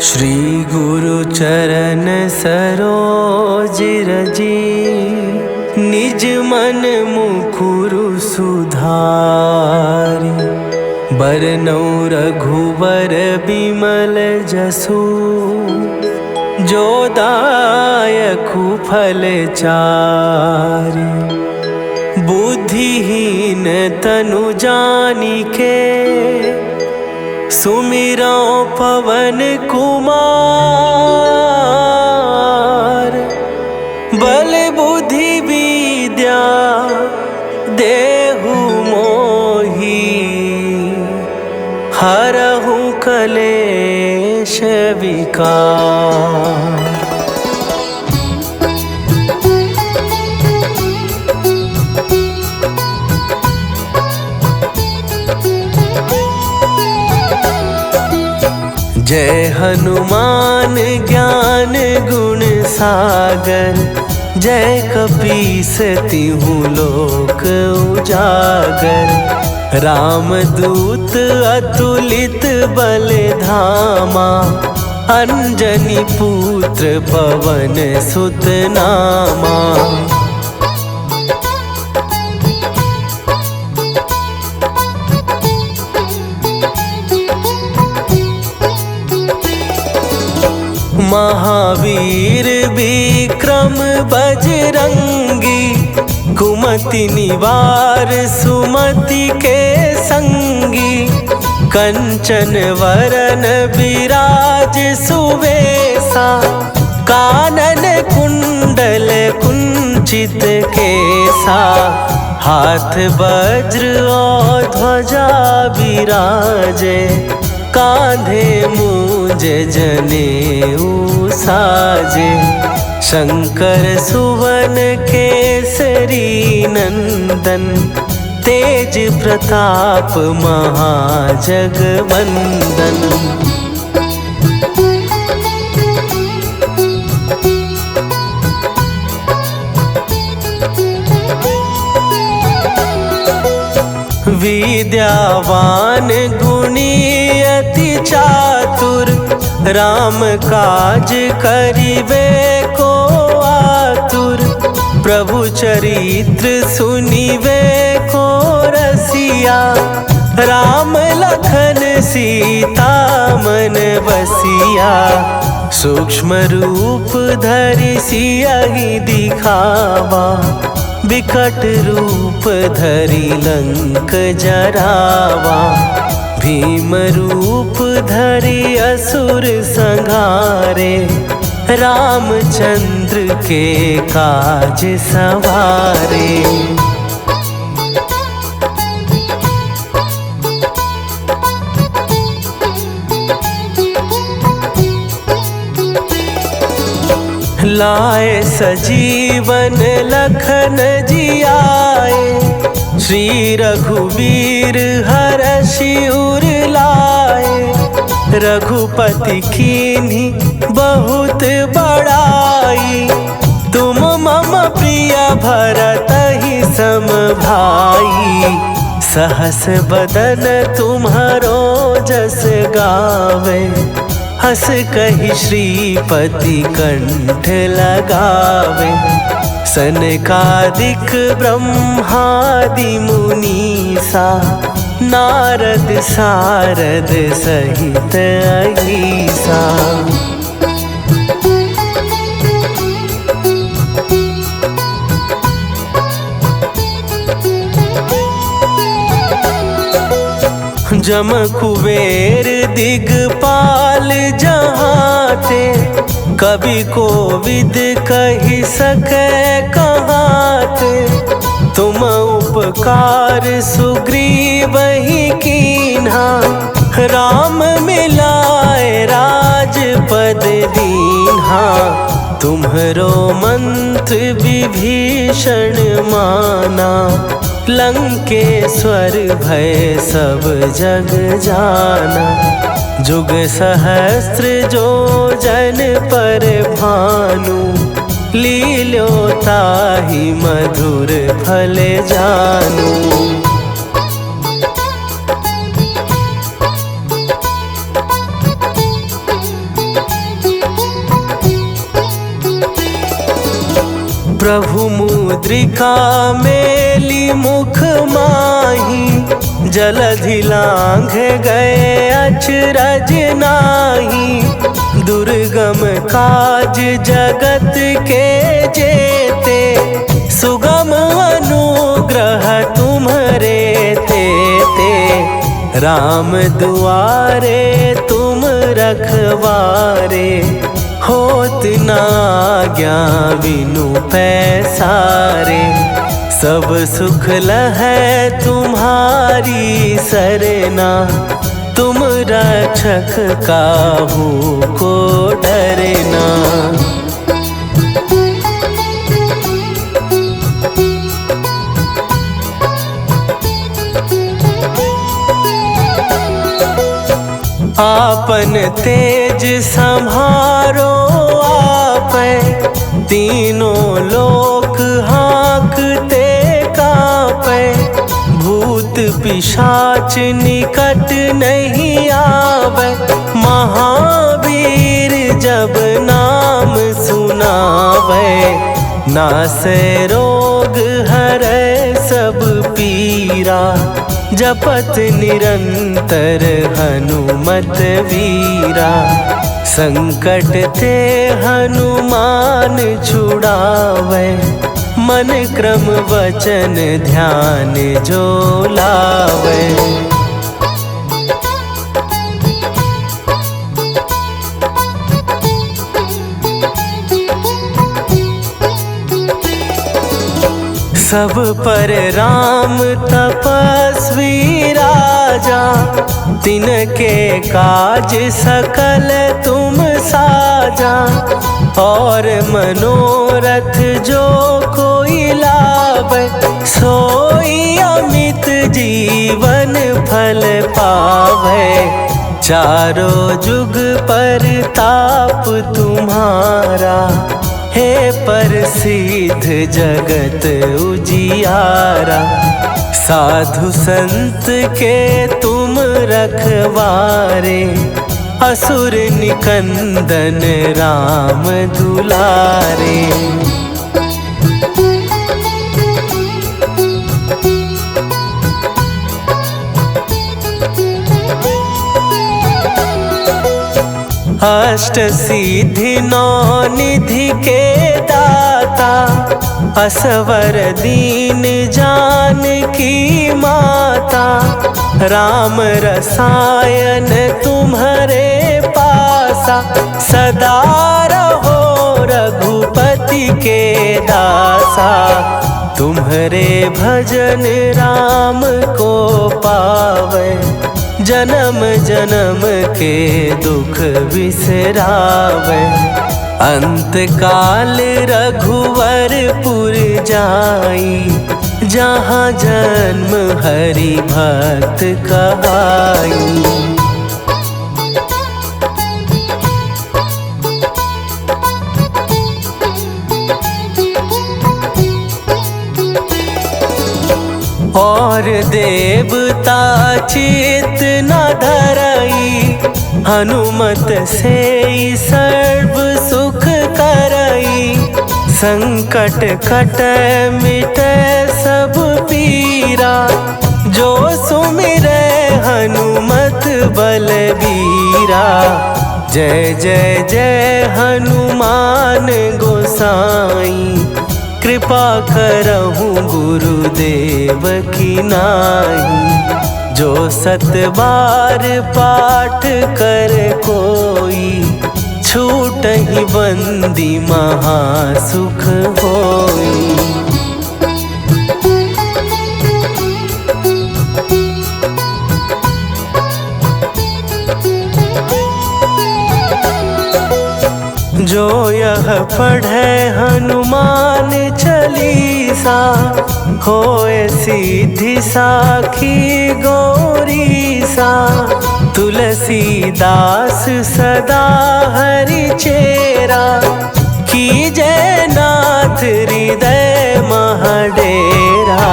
श्री गुरु चरण सरोज रजी, निज मन मुकुरु सुधारि। बरनौ रघुवर बिमल जसु, जो दायकु फल चारि। बुद्धिहीन तनु जानिके, सुमिरौ पवन कुमार। बल बुद्धि विद्या देहु मोहि, हरहु कलेश विकार। जय हनुमान ज्ञान गुण सागर, जय कपीस तिहु लोक उजागर। रामदूत अतुलित बल धामा, अंजनी पुत्र पवन सुत नामा। महावीर विक्रम बजरंगी, कुमति निवार सुमति के संगी। कंचन वरन विराज सुवेशा, कानन कुंडल कुंचित केसा। हाथ वज्र और ध्वजा विराजे, कांधे मूंज जनेऊ साजे। शंकर सुवन केसरी नंदन, तेज प्रताप महाजगवंदन। विद्यावान गुणी अति चातुर, राम काज करिबे को आतुर। प्रभु चरित्र सुनिबे को रसिया, राम लखन सीता मन बसिया। सूक्ष्म रूप धरि सियहि दिखावा, विकट रूप धरि लंक जरावा। भीम रूप धरि असुर संहारे, रामचंद्र के काज सवारे। लाए सजीवन लखन जियाए, श्री रघुवीर हरषि उर लाए। रघुपति कीन्ही बहुत बड़ाई, तुम मम प्रिय भरतहि सम भाई। सहस बदन तुम्हरो जस गावे, हस कहि श्रीपति कंठ लगावे। सनकादिक ब्रह्मादि मुनीसा, नारद सारद सहित अहीसा। जम कुबेर दिगपाल जहाते, कवि कोविद कहि सकै कहाते। तुम उपकार सुग्रीवहि कीन्हा, राम मिलाए राजपद दीन्हा। तुम्हरो मंत्र विभीषण माना, लंकेश्वर भय सब जग जाना। जुग सहस्त्र जो जन पर भानु, लील्यो ताहि मधुर फल जानू। प्रभु मुद्रिका मेली मुख माही, जलधि लांघ गए अचरज नाही। दुर्गम काज जगत के जेते, सुगम अनुग्रह तुम्हरे ते। राम दुआरे तुम रखवारे, होत ना आज्ञा बिनु पैसारे। सब सुख लहै तुम्हारी सरना, तुम रक्षक काहू को डरना। आपन तेज संभारो आपै, तीनों लोक हाँकते कांपै। भूत पिशाच निकट नहीं आवे, महावीर जब नाम सुनावे। नासै रोग हरै सब पीरा, जपत निरंतर हनुमत वीरा। संकट ते हनुमान छुड़ावे, मन क्रम वचन ध्यान जो लावे। सब पर राम तपस्वी राजा, तिनके काज सकल तुम साजा। और मनोरथ जो कोई लावे, सोई अमित जीवन फल पावे। चारों जुग परताप तुम्हारा, हे प्रसिद्ध जगत उजियारा। साधु संत के तुम रखवारे, असुर निकंदन राम दुलारे। अष्ट सिद्धि नौ निधि के दाता, असवर दीन जानकी माता। राम रसायन तुम्हारे पासा, सदा रहो रघुपति के दासा। तुम्हारे भजन राम को पावे, जन्म जन्म के दुख बिसरावे। अंत काल रघुवरपुर जाई, जहाँ जन्म हरि भक्त कहाई। और देवता चित न धरई, हनुमत से सर्व सुख करई। संकट कटै मिटै सब पीरा, जो सुमिरै हनुमत बलबीरा। जय जय जय हनुमान गोसाई, कृपा करहूँ गुरुदेव की नाई। जो सत बार पाठ कर कोई, छूटहि बंदी महासुख होई। जो यह पढ़े हनुमान चालीसा, होए सीधी साखी गौरीसा। तुलसीदास सदा हरि चेरा, कीजय नाथ हृदय महडेरा।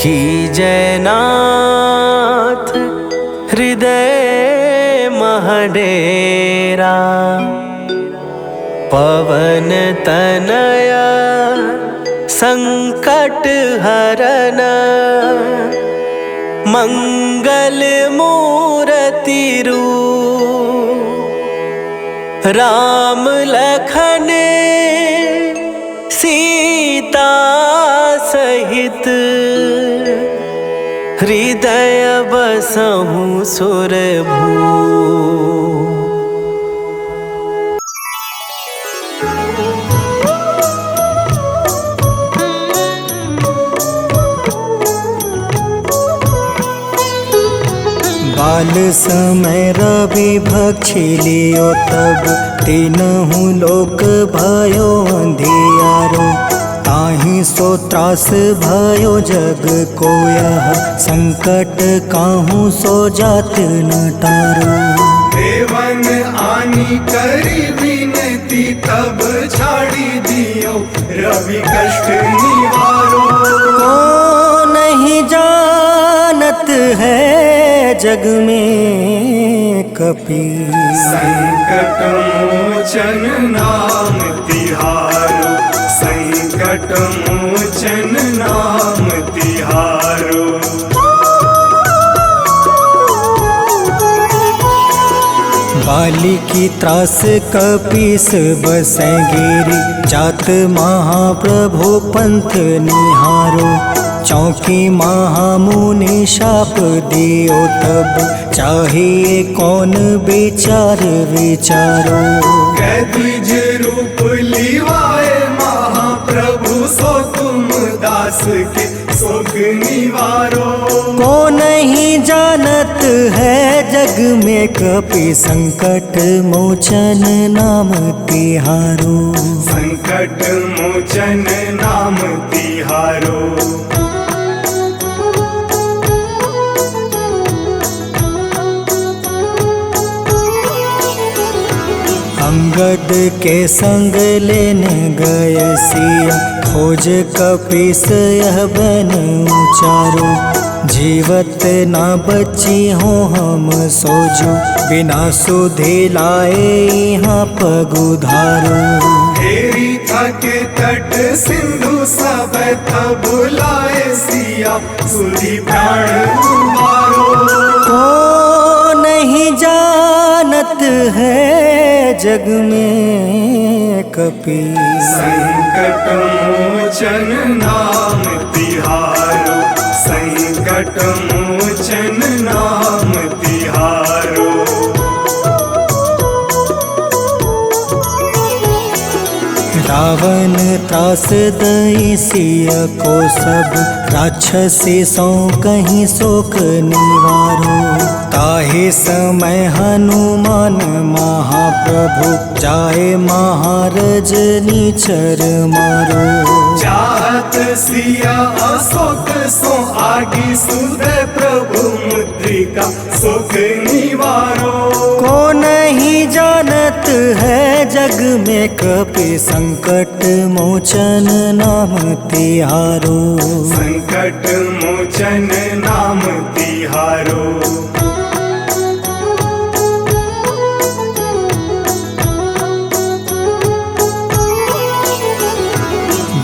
कीजय नाथ हृदय महडेरा। पवन तनया संकट हरन मंगल मूर्ति रूप राम लखन सीता सहित हृदय बसहु सुरभू। बाल समय रवि भक्षी लियो तब तीनहु लोक भयो अंधियारो। ताहि सो त्रास भयो जग को यह संकट काहू सो जात न टारो। देवन आनी करी विनती तब छाड़ी दियो रवि कष्ट निवारो। को नहीं जानत है जग में कपि संकट मोचन नाम तिहारो। संकट मोचन नाम तिहारो। बाली की त्रास कपीस बसै गिरी जात महाप्रभु पंथ निहारो। चौकी महामुनि शाप दियो तब चाहिए कौन विचार विचारो। कैद्विज रूप लिवाए महाप्रभु सो तुम दास के शोक निवारो। को नहीं जानत है जग में कपि संकट मोचन नाम तिहारो। संकट मोचन नाम तिहारो। अंगद के संग लेने गए सिया खोज कपीस यह बन उचारो। जीवत ना बची हो हम सोजो बिना सुधि लाए यहाँ पग उधारो। हेरी थके तट सिंधु सब तब लाए सिया सुधि प्राण उबारो। को नहीं जानत है जग में कपि संकट मोचन नाम तिहारो। संकट मोचन नाम तिहारो। रावण त्रास दई सिया को सब राक्षसी सो कहीं शोक निवारो। ताहे समय हनुमान महाप्रभु जाए महारज नीचर मारो। चाहत सिया अशोक सो आगी सुधे प्रभु मुद्रिका शोक निवारो। को नहीं जानत है जग में कपि संकट मोचन नाम तिहारो। संकट मोचन नाम तिहारो।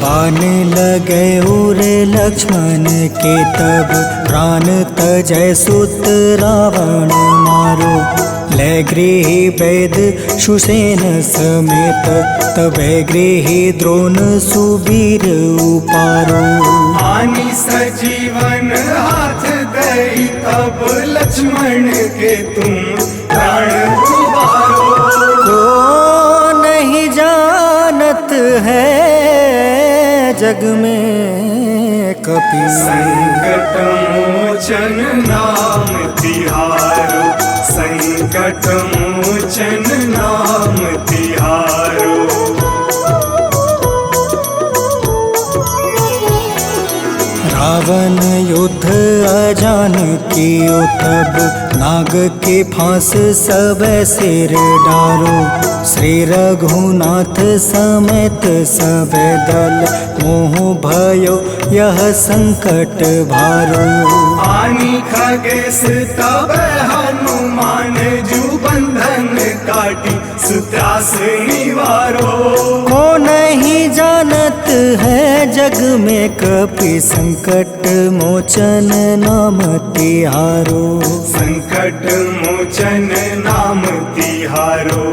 बाण लगे उरे लक्ष्मण के तब प्राण तजय सुत रावण मारो। ले गृही वैद सुसेन समेत तबे गृही द्रोण सुबीर उपारो। आनी सजीवन हाथ दई तब लक्ष्मण के तुम प्राण उबारो। को नहीं जानत है जग में कपि संकट मोचन नाम तिहारो। संकट मोचन नाम तिहारो। रावण युद्ध अजान कियो तब नाग के फांस सब सिर डारो। श्री रघुनाथ समेत सब दल मोह भयो यह संकट भारो। आनी खगेश तब हनुमान जू बंधन काटी दुख त्रास निवारो। को नहीं जानत है जग में कपि संकट मोचन नाम तिहारो। संकट मोचन नाम तिहारो।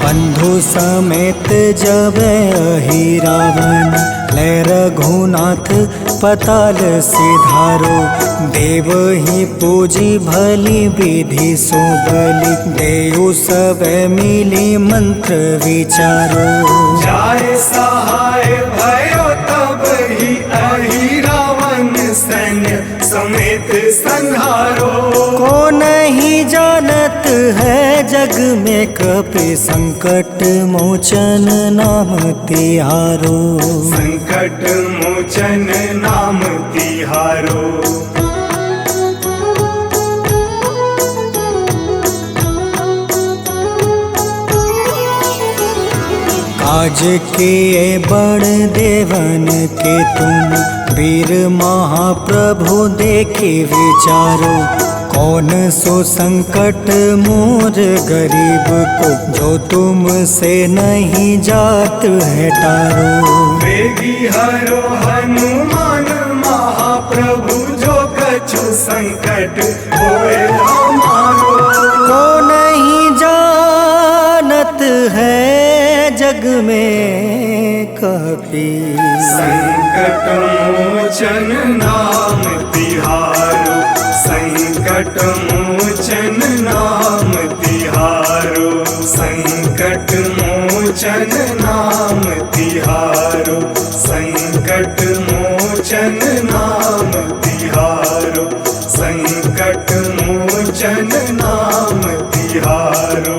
बंधु समेत जब अहि रावण ले रघुनाथ पताल सिधारो। देव ही पूजी भली विधि सो बलि देव सब मिली मंत्र विचारो। जाय सहाय भयो तब ही अहि रावण सैन्य समेत संहारो। को नहीं जानत है जग में कपि संकट मोचन नाम तिहारो। संकट मोचन नाम तिहारो। काज किए बड़ देवन के तुम वीर महाप्रभु देखे विचारो। कौन सो संकट मोर गरीब को जो तुमसे नहीं जात है टारो। वेगी हरो हनुमान महाप्रभु जो कछु संकट होए हमारो। को नहीं जानत है जग में कपि संकट मोचन नाम तिहारो। संकट मोचन नाम तिहारो। संकट मोचन नाम तिहारो। संकट मोचन नाम तिहारो। संकट मोचन नाम तिहारो।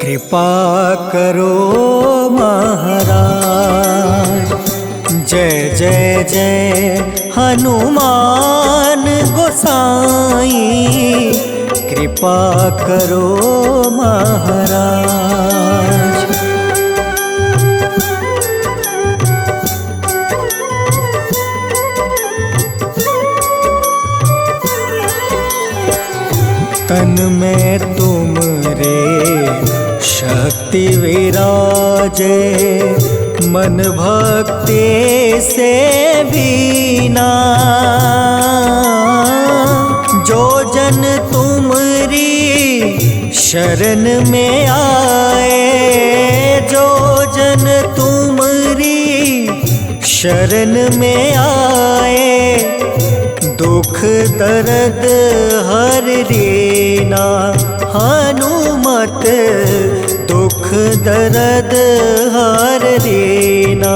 कृपा करो महाराज जय जय जय हनुमान गोसाई। कृपा करो महाराज। तन में तुम रे शक्ति विराजे मन भक्ति से बीना। जो जन तुमरी शरण में आए। जो जन तुमरी शरण में आए। दुख दर्द हर लेना हनुमत। दुख दर्द हर लेना।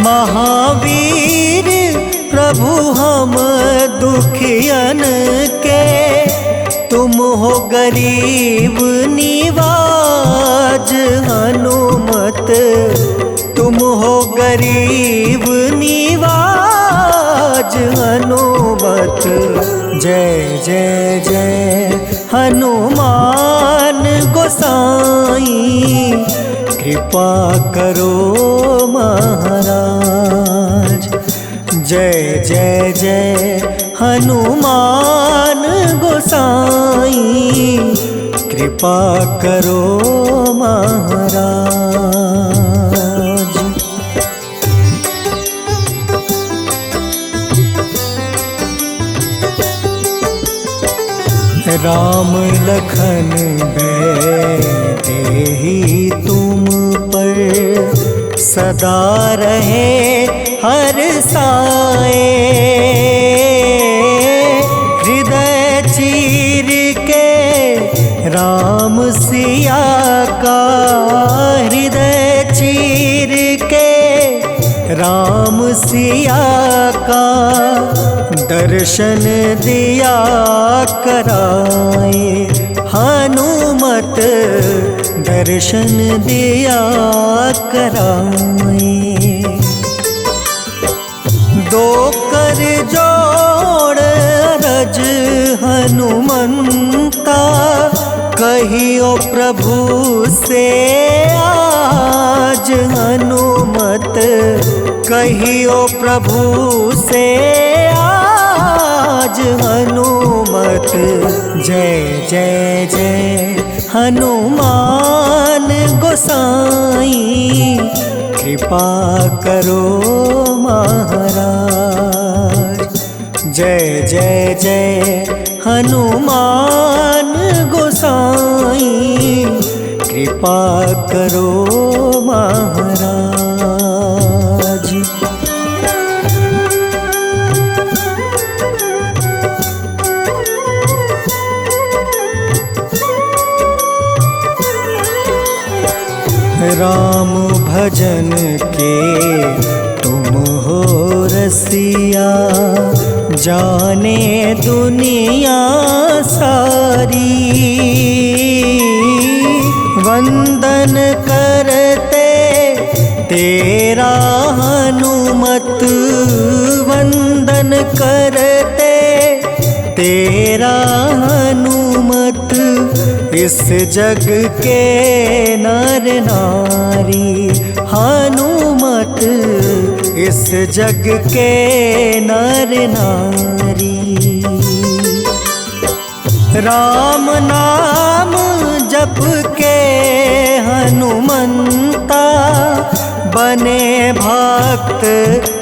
महावीर प्रभु हम दुखियन के तुम हो गरीब निवाज हनुमत। तुम हो गरीब निवाज हनुमत। जय जय जय हनुमान गोसाई। कृपा करो महाराज। जय जय जय हनुमान गोसाई। कृपा करो महाराज। राम लखन देहि तुम पर सदा रहे हर साए। हृदय चीर के राम सिया का। हृदय चीर के राम सिया का। दर्शन दिया कराए हनुमत। दर्शन दिया कराए। दो कर जोड़ रज हनुमंता, कहियो प्रभु से आज हनुमत, कहियो प्रभु से आज हनुमत। जय जय जय हनुमान गोसाई, कृपा करो महाराज। जय जय जय हनुमान गोसाई, कृपा करो महाराज। राम भजन के तुम हो रसिया, जाने दुनिया सारी। वंदन करते तेरा हनुमत, वंदन करते तेरा हनुमत। इस जग के नर नारी हनुमत, इस जग के नर नारी। राम नाम जप के हनुमंता, बने भक्त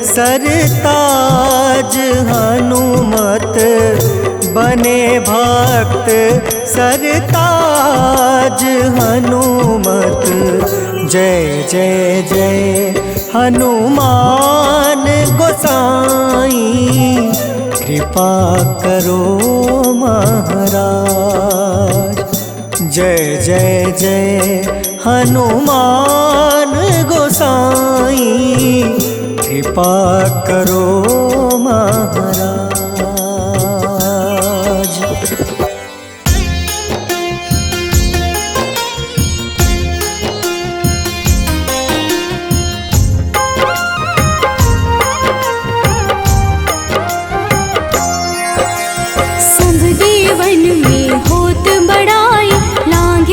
सरताज हनुमत, बने भक्त सरताज हनुमत। जय जय जय हनुमान गोसाई, कृपा करो महाराज। जय जय जय हनुमान गोसाई, कृपा करो महाराज।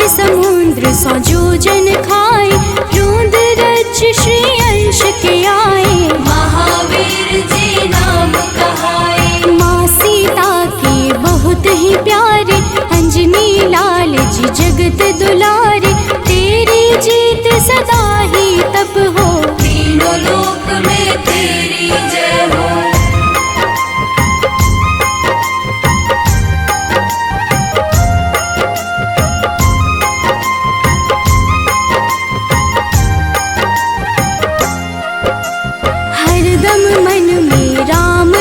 समुद्र सौ जोजन खाए, रोंद रज श्री अंश के आए। महावीर जी नाम कहाए, माँ सीता के बहुत ही प्यारे, अंजनी लाल जी जगत दुलारे। तेरी जीत सदा ही तब हो, तीनों लोक में तेरी जय हो।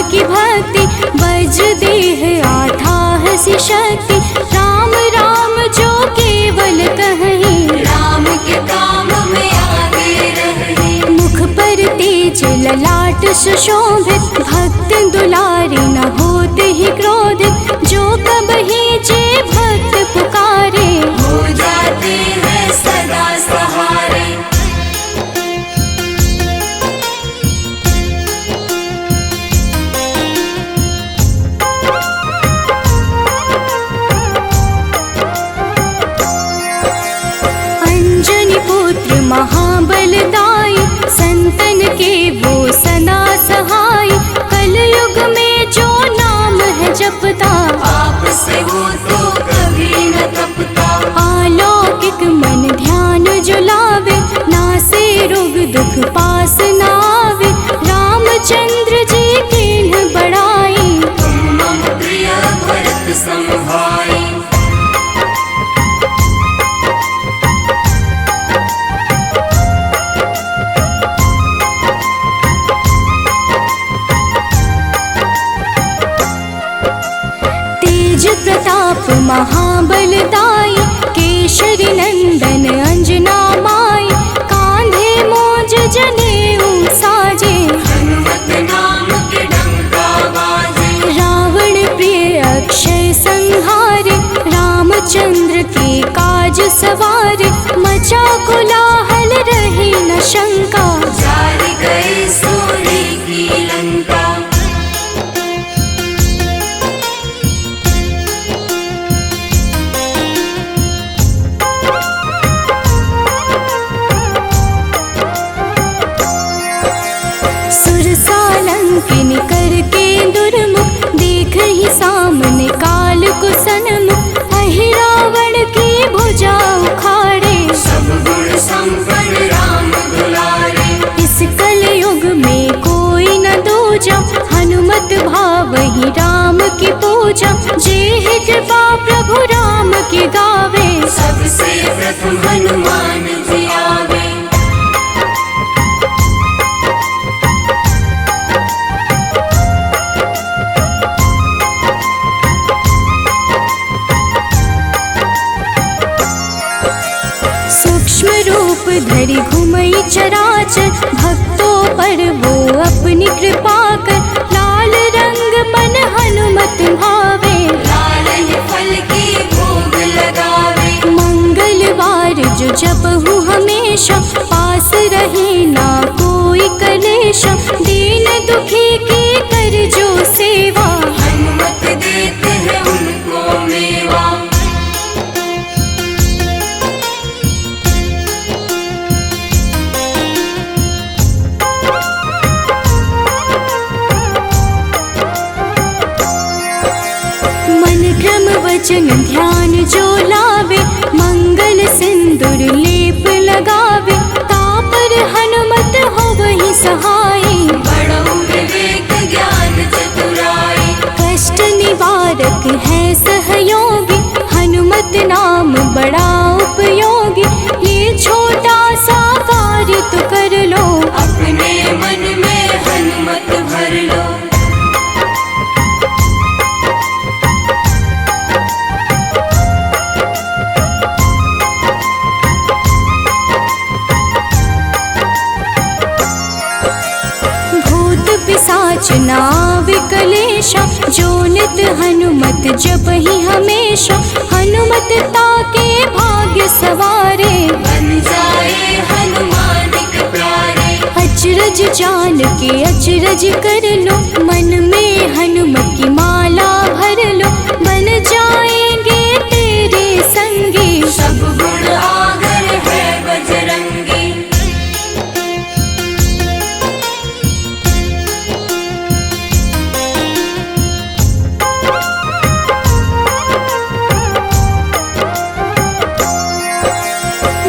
की भक्ति वज्र देह आठाह सी शक्ति, राम राम जो केवल कहीं, राम के काम में आगे रहे। मुख पर तेज ललाट सुशोभित, भक्त दुलारे न होते ही क्रोधित। जो कबहि जे भक्त पुकारे, हो जाते हैं सदा सहारे। महाबलदाई, संतन के वो सदा सहाय। कलयुग में जो नाम है जपता, पाप से वो तो कभी न तपता। अलौकिक मन ध्यान जो लावे, नासे रोग दुख पास न आवे। रामचंद्र जी किन्ह बड़ाई, तुम मम प्रिय भरत सम भाई। प्रताप महाबलदाई, केशरी नंदन अंजना माई। कांधे मोज जनेऊ साजे, हनुमत नाम के डंका बाजे। रावण प्रिय अक्षय संहारे, रामचंद्र के काज सवारे। मचा कोलाहल रही न शंका, जार गए सूर्य की लंका। किन करके दुर्मुख, देख ही सामने काल को सन्मुख, अहि रावण की भुजा उखाड़े, सब गुण संपन्न राम दुलारे। इस कलयुग में कोई न दूजा, हनुमत भावहि राम की पूजा, जेहि कृपा प्रभु राम की गावे, सबसे प्रथम हनुमान जी आवे। सूक्ष्म रूप धरि घुमई चराचर, भक्तों पर वो अपनी कृपा कर, लाल रंग मन हनुमत भावे, लाल ही फल की भोग लगावे। मंगलवार जो जपहु हमेशा, पास रहे ना कोई कलेशा, दीन दुखी की कर जो सेवा, हनुमत देते हैं उनको मेवा। मन क्रम वचन ध्यान जो लावे, मंगल सिंदूर लेप लगावे, तापर हनुमत हो वही सहाय, बड़ऊ विवेक ज्ञान चतुराई। कष्ट निवारक है सहयोगी, हनुमत नाम बड़ा उपयोगी, ये छोटा सा कार्य तो कर लो, अपने मन में हनुमत भर लो। भूत पिशाच नाव कलेशा, जो नित हनुमत जपहि हमेशा, हनुमत ताके भाग्य सवारे, बन जाए हनुमान के प्यारे। अचरज जान के अचरज कर लो, मन में हनुमत की माला भर लो, बन जाएंगे तेरे संगी, सब गुण आगर है बजरंगी।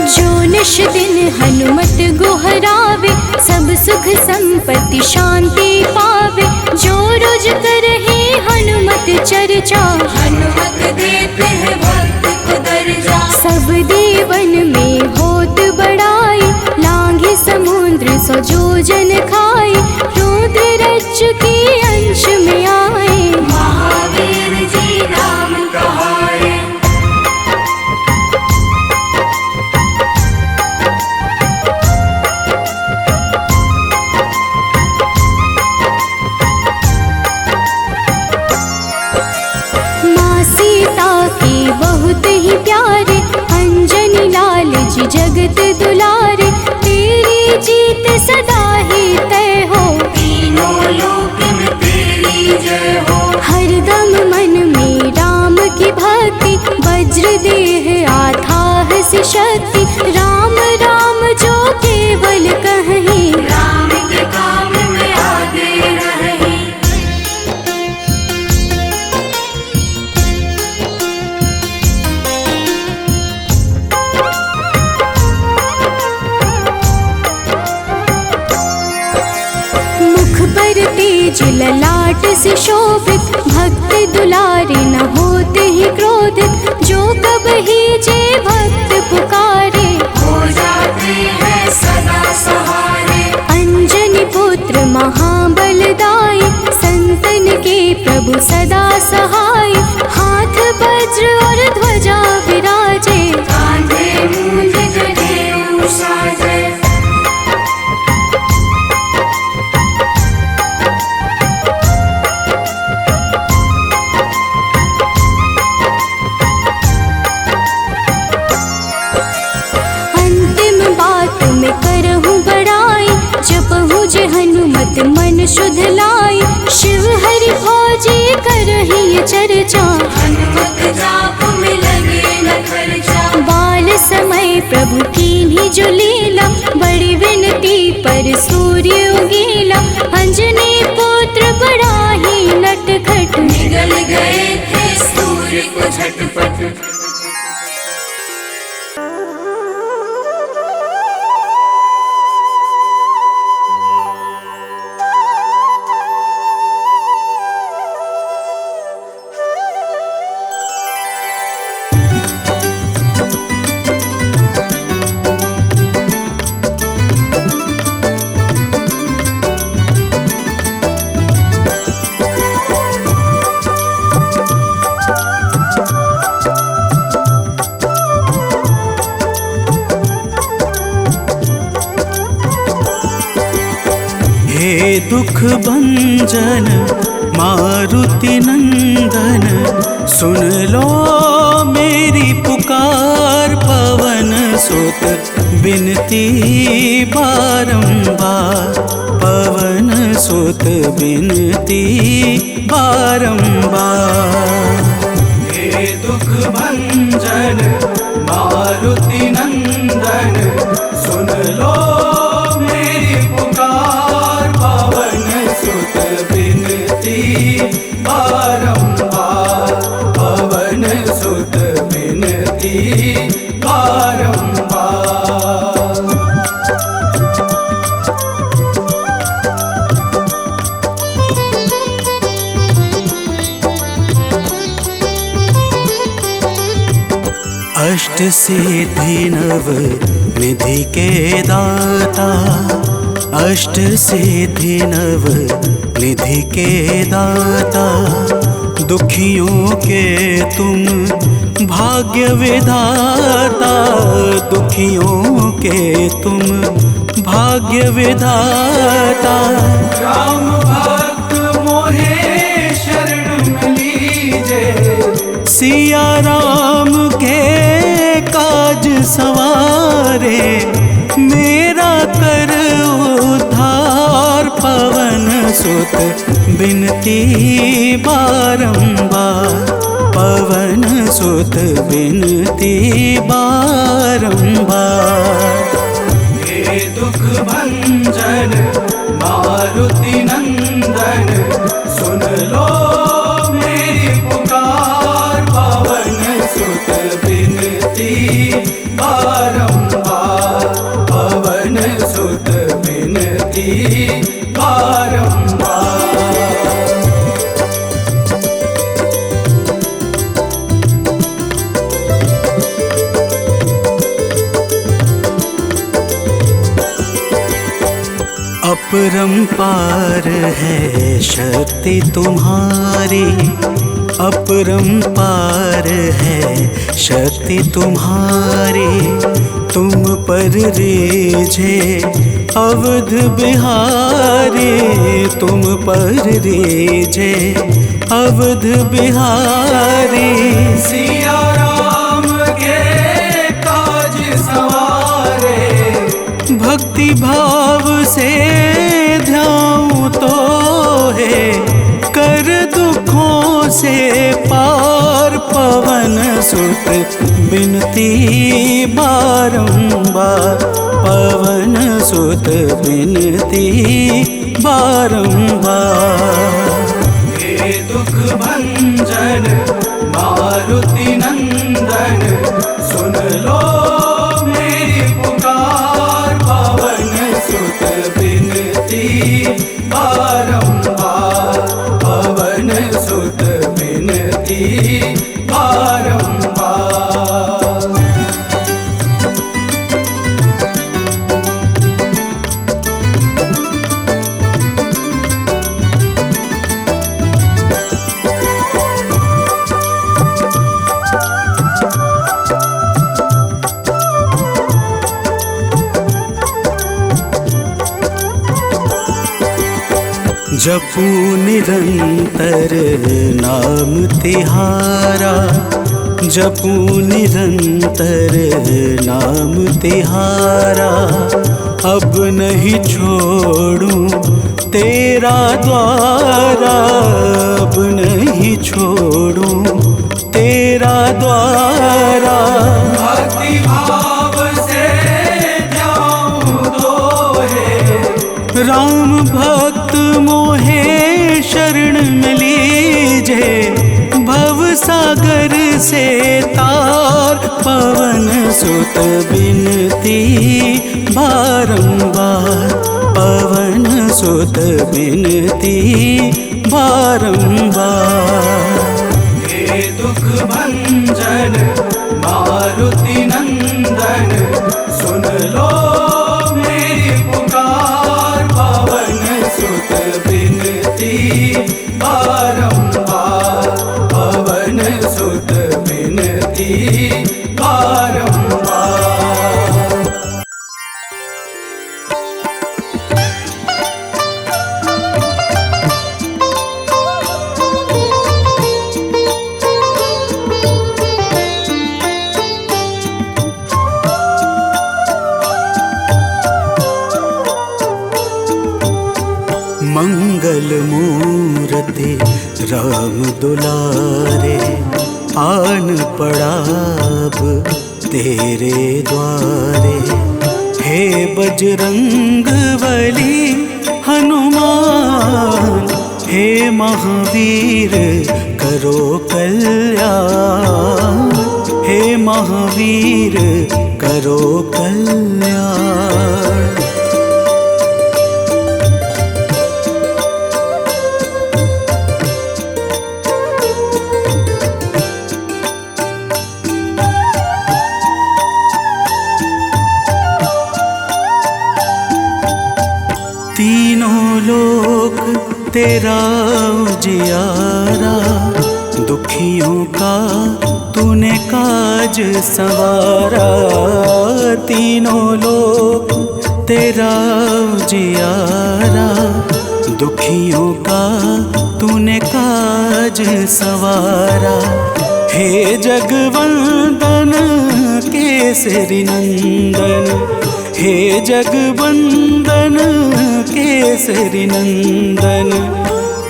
जो निश दिन हनुमत गोहरावे, सब सुख संपत्ति शांति पावे, जो रोज करहे हनुमत चर्चा, हनुमत देते हैं भक्त को दर्जा। सब देवन में होत बड़ाई, लांघे समुद्र सो जो जन खाए, रुद्र रज के अंश में आए, महावीर जी राम कहाए। माँ सीता के बहुत ही प्यारे, अंजनी लाल जी जगत दुलारे, तेरी जीत सदा ही तय हो, तीनों लोक में तेरी जय हो। हरदम मन में राम की भक्ति, वज्र देह आथाह सी शक्ति, राम राम जो केवल कहीं, राम के काम में आगे रहे। मुख पर तेज ललाट से शोभित, भक्त दुलारे न होते ही क्रोधित, जो कब ही जे भक्त पुकारे, हो जाते हैं सदा सहारे। अंजनी पुत्र महाबलदाई, संतन के प्रभु सदा सहाय, हाथ वज्र और ध्वजा विराजे, कांधे मूंज जनेऊ साजे। अंतिम बात में करहूँ बड़ाई, जपहु जे हनुमत मन शुद्ध लाई, शिव हरि फौजी करहि ये चर्चा, हनुमत जाप में लगे न खर्चा। बाल समय प्रभु कीन्ही जो लीला, बड़ी विनती पर सूर्य उगीला, अंजनी पुत्र झटपट। हे दुख भंजन मारुति नंदन, सुन लो मेरी पुकार। पवन सुत बिनती बारंबार, पवन सुत बिनती बारंबार। हे दुख भंजन मारुति नंदन, सुन लो मेरी पुकार। पवन सुत बिनती बारंबार, पवन सुत बिनती बारंबार। अष्ट सिद्धि नव निधि के दाता, अष्ट सिद्धि नव निधि के दाता। दुखियों के तुम भाग्य विधाता, दुखियों के तुम भाग्य विधाता। राम भक्त मोहे शरण लीजे, सिया राम के काज सवारे। मेरा कर उद्धार, पवन सुत बिनती बारंबार, पवन सुत बिनती बारंबार। हे दुख भंजन मारुति नंदन, सुन लो मेरी पुकार। पवन सुत बिनती बारंबार, पवन सुत बिनती बारंबार। अपरंपार है शक्ति तुम्हारी, अपरंपार है शक्ति तुम्हारी। तुम पर रीझे अवध बिहारी, तुम पर रीझे अवध बिहारी। सिया राम के काज सवारे, भक्ति भाव से ध्याऊं तो है कर दुखों से पार। पवन सुत बिनती बारंबार, पवन सुत बिनती बारंबार। हे दुख भंजन मारुति नंदन, सुन लो मेरी पुकार। पवन सुत बिनती बारंबार, पवन सुत बिनती बारंबार। जपू निरंतर नाम तिहारा, जपू निरंतर नाम तिहारा। अब नहीं छोड़ूं तेरा द्वारा, अब नहीं छोड़ूं तेरा द्वारा। भक्ति भाव से ध्याऊं तो है राम भक्त मोहे शरण में लीजे। भव सागर सुत बिनती बारंबार, पवन सुत बिनती बारंबार। हे दुख भंजन मारुति नंदन, सुन लो मेरी पुकार, पवन सुत बिनती बारंबार, पवन सुत बिनती बारंबार। मंगल मूर्ति राम दुलारे, आन पड़ाब तेरे द्वारे। हे बजरंग बली हनुमान, हे महावीर करो कल्याण, हे महावीर करो कल्याण। तीनों लोक तेरा उजियारा, दुखियों का तूने काज संवारा। तीनों लोक तेरा उजियारा, दुखियों का तूने काज संवारा। हे जगवंदन केसरी नंदन, हे जगवंदन केसरी नंदन,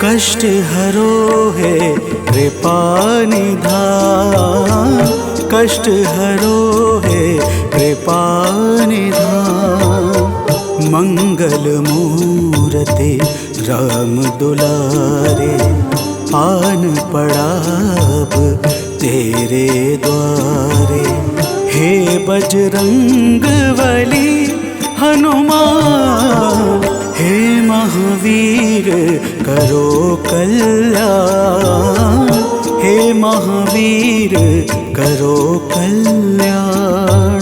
कष्ट हरो है कृपा निधान, कष्ट हरो है कृपा निधान। मंगल मूर्ति राम दुलारे, आन पड़ाब तेरे द्वारे। हे बजरंग बली हनुमान, हे महावीर करो कल्याण, हे महावीर करो कल्याण।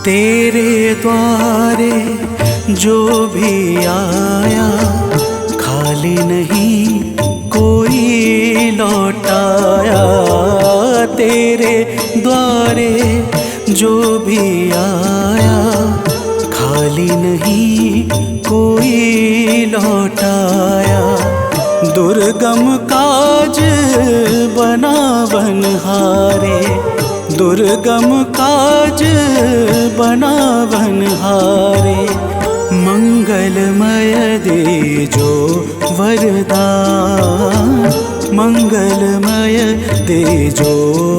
तेरे द्वारे जो भी आया, खाली नहीं कोई लौटाया। तेरे द्वारे जो भी आया, खाली नहीं कोई लौटाया। दुर्गम काज बना बनहारे, दुर्गम काज बना बनहारे। मंगलमय दे जो वरदान, मंगलमय दे जो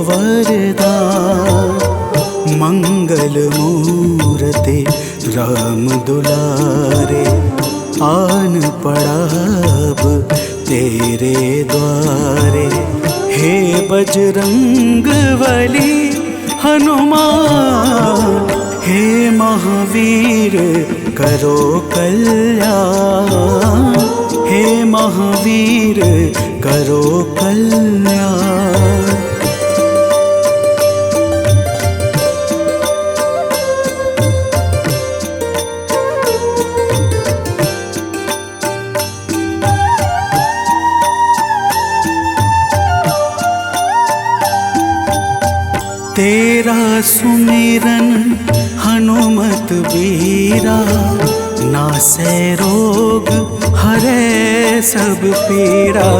वरदान। मंगल मूर्ति राम दुलारे, आन पड़ाब तेरे द्वारे। हे बजरंग बली हनुमान, हे महावीर करो कल्याण, हे महावीर करो कल्याण। तेरा सुमिरन हनुमत बीरा, नासै रोग हरै सब पीड़ा।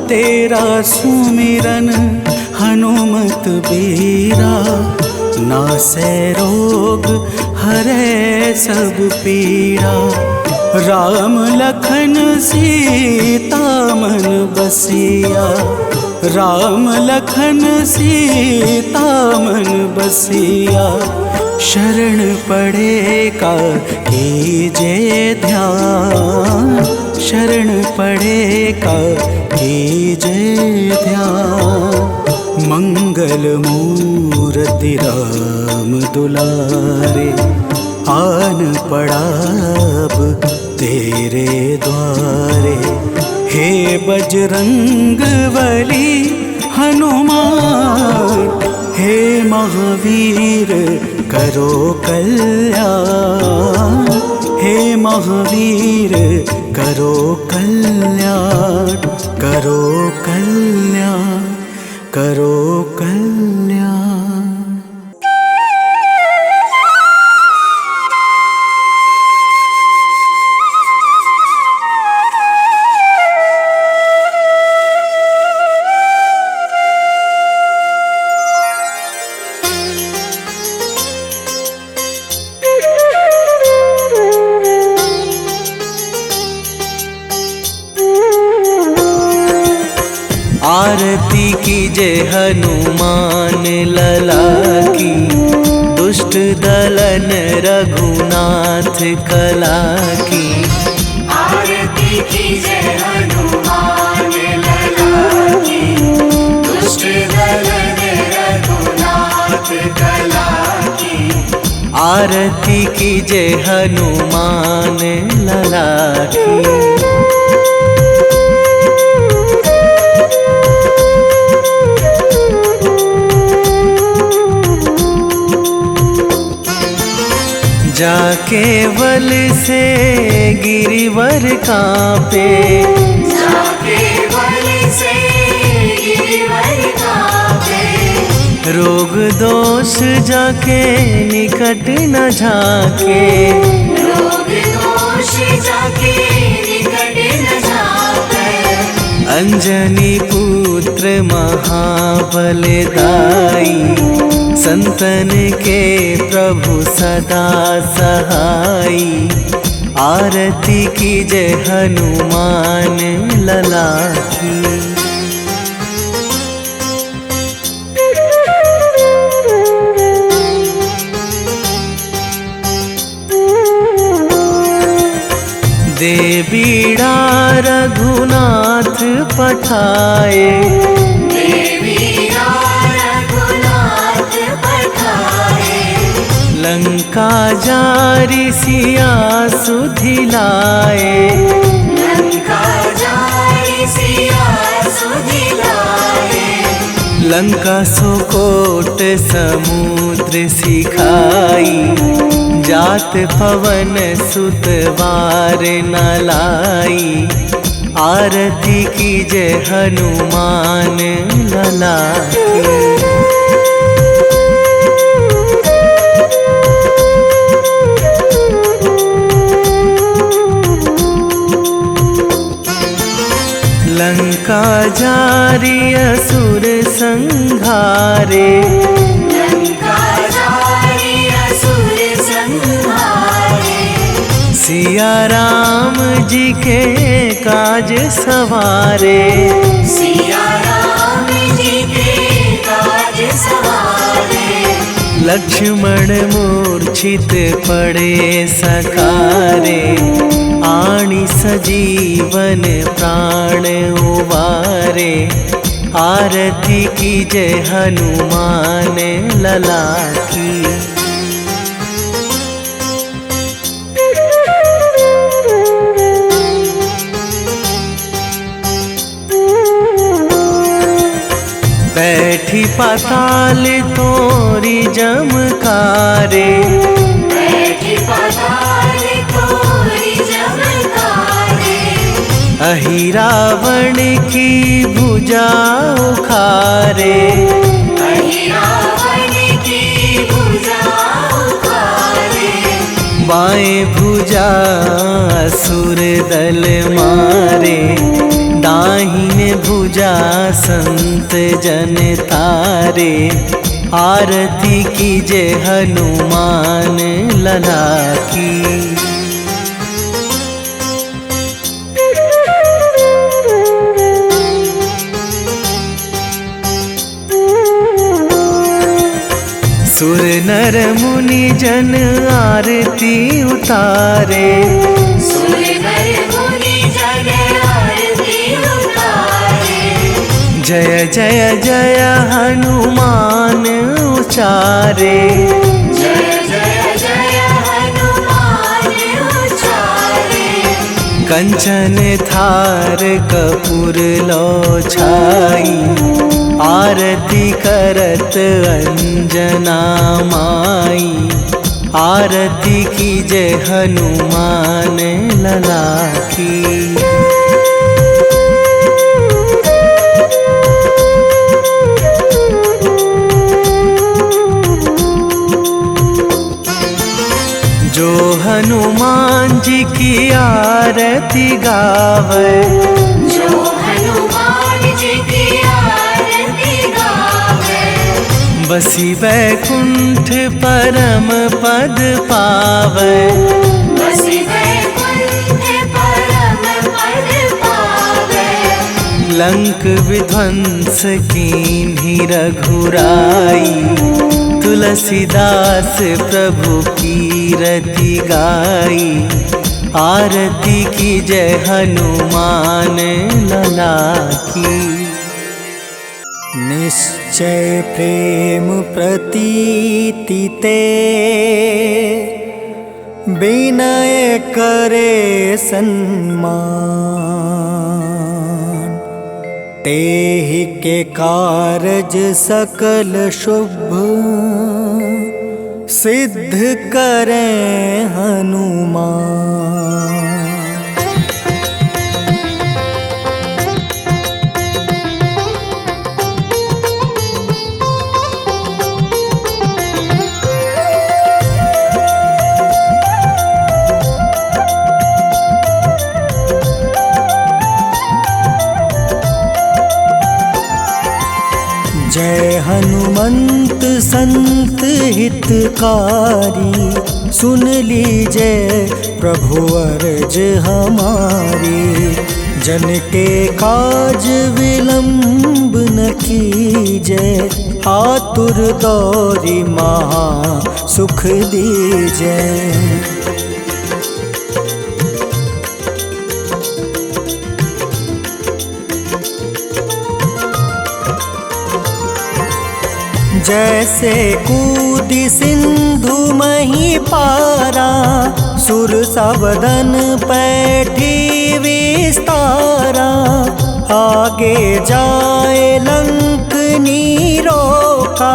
तेरा सुमिरन हनुमत बीरा, नासै रोग हरै सब पीड़ा। राम लखन सीता मन बसिया, राम लखन सीता मन बसिया, शरण पड़े का कीजे ध्यान, शरण पड़े का कीजे ध्यान। मंगल मूर्ति राम दुलारे, आन पड़ा अब तेरे द्वारे। हे बजरंग बली हनुमान, हे महावीर करो कल्याण, हे महावीर करो कल्याण, करो कल्याण, करो कल्याण। आरती कीजे हनुमान लला की, दुष्ट दलन रघुनाथ कला की। आरती कीजे हनुमान लला की, दुष्ट दलन रघुनाथ कला की। आरती कीजे हनुमान लला की। जाके बल से गिरिवर कांपे, जाके बल से गिरिवर कांपे। रोग दोष जाके निकट न झाके, रोग दोष जाके निकट न झाके। अंजनी पुत्र महाबल दाई, संतन के प्रभु सदा सहाई। आरती कीजे हनुमान लला की। दे बीड़ा रघुनाथ पठाए, लंका जारी सिया सुधिलाए, लंका जारी सिया सुधिलाए। लंका सुकोट समुद्र सिखाई, जात पवन सुत वार न लाई। आरती कीजे हनुमान लला की। लंका जारी असुर संहारे, लंका जारी असुर संहारे। सिया राम जी के काज सवारे, सिया राम जी के काज सवारे। लक्ष्मण मूर्छित पड़े सकारे, आणी सजीवन प्राण उबारे। आरती कीजे हनुमान लला की। Thank you. 「 बैठी पाताल तोरी जमकारे, अहिरा वण की भुजा उखारे। आरती कीजे हनुमान लला की। Thank you. Thank you. बैठी पाताल तोरी जमकारे, अहिरा वण की भुजा उखारे। बाएं भुजा असुर दल मारे, दाहिने भुजा संत जन तारे। आरती कीजे हनुमान लला की। सुर नर मुनि जन आरती उतारे, सुर नर मुनि जन आरती उतारे। जय जय जय हनुमान उचारे, जय जय जय हनुमान उचारे। कंचन थार कपूर लो छाई, आरती करत अंजना माई। आरती की जय हनुमान लला की। जो हनुमान जी की आरती गावे, जो हनुमान जी की आरती गावे। बसी वैकुंठ परम पद पावे, बसी वैकुंठ परम पद पावे। लंक विध्वंस कीन्ही रघुराई। तुलसीदास प्रभु कीरति गाई। आरती की जय हनुमान लला की। निश्चय प्रेम प्रतीति ते, विनय करे सन्मान। तेहि के कारज सकल शुभ, सिद्ध करें हनुमान। जय हनुमंत संत हितकारी। सुन लीजय प्रभु अर्ज हमारी। जन के काज विलंब न कीजय। आतुर दौरी महा सुख दीजय। जैसे कूदी सिंधु मही पारा। सुर सबदन पैठी विस्तारा। आगे जाए लंक नीरोका।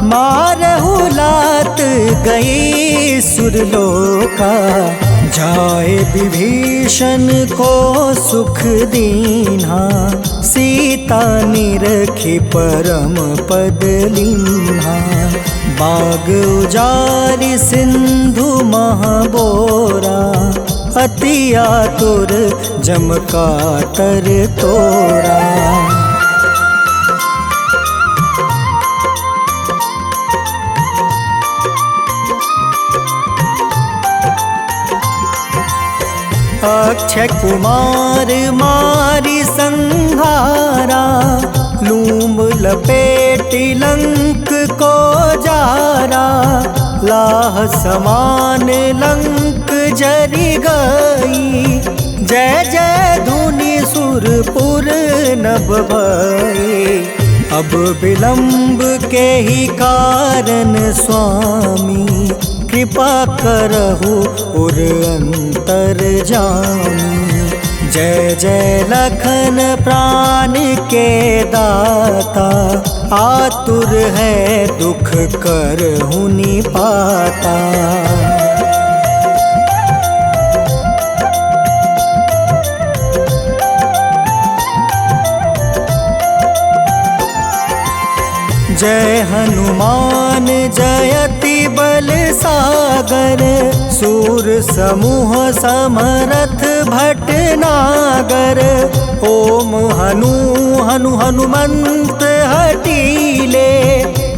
मारहु लात गई सुरलोका। जाए विभीषण को सुख दीन्हा। सीता निरखी परम पद लीन्हा। बाग उजारि सिंधु महाबोरा। अति आतुर जम कातर तोरा। अक्षय कुमार मारी संहारा। लूम लपेटी लंक को जारा। लाह समान लंक जरी गई। जय जय धुनि सुरपुर नभ भई। अब विलंब के ही कारण स्वामी। कृपा करहु उर अंतर जामी। जय जय लखन प्राण के दाता। आतुर है दुख करहु निपाता। जय हनुमान जयति बल सागर। सूर समूह समरथ भटनागर। ओम हनु हनु हनुमंत हटीले।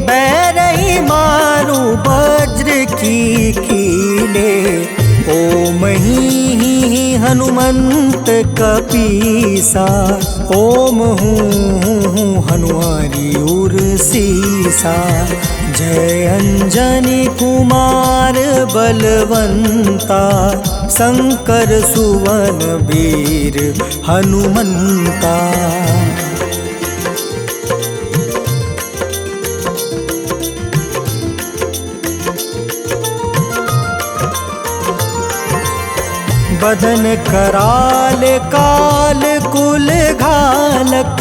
बैरही मारू वज्र की कीले। ओम ही हनुमंत कपीसा। ओम हूँ हनुमारी उर सीसा। जय अंजनी कुमार बलवंता, शंकर सुवन वीर हनुमंता। बदन कराल काल कुल घालक,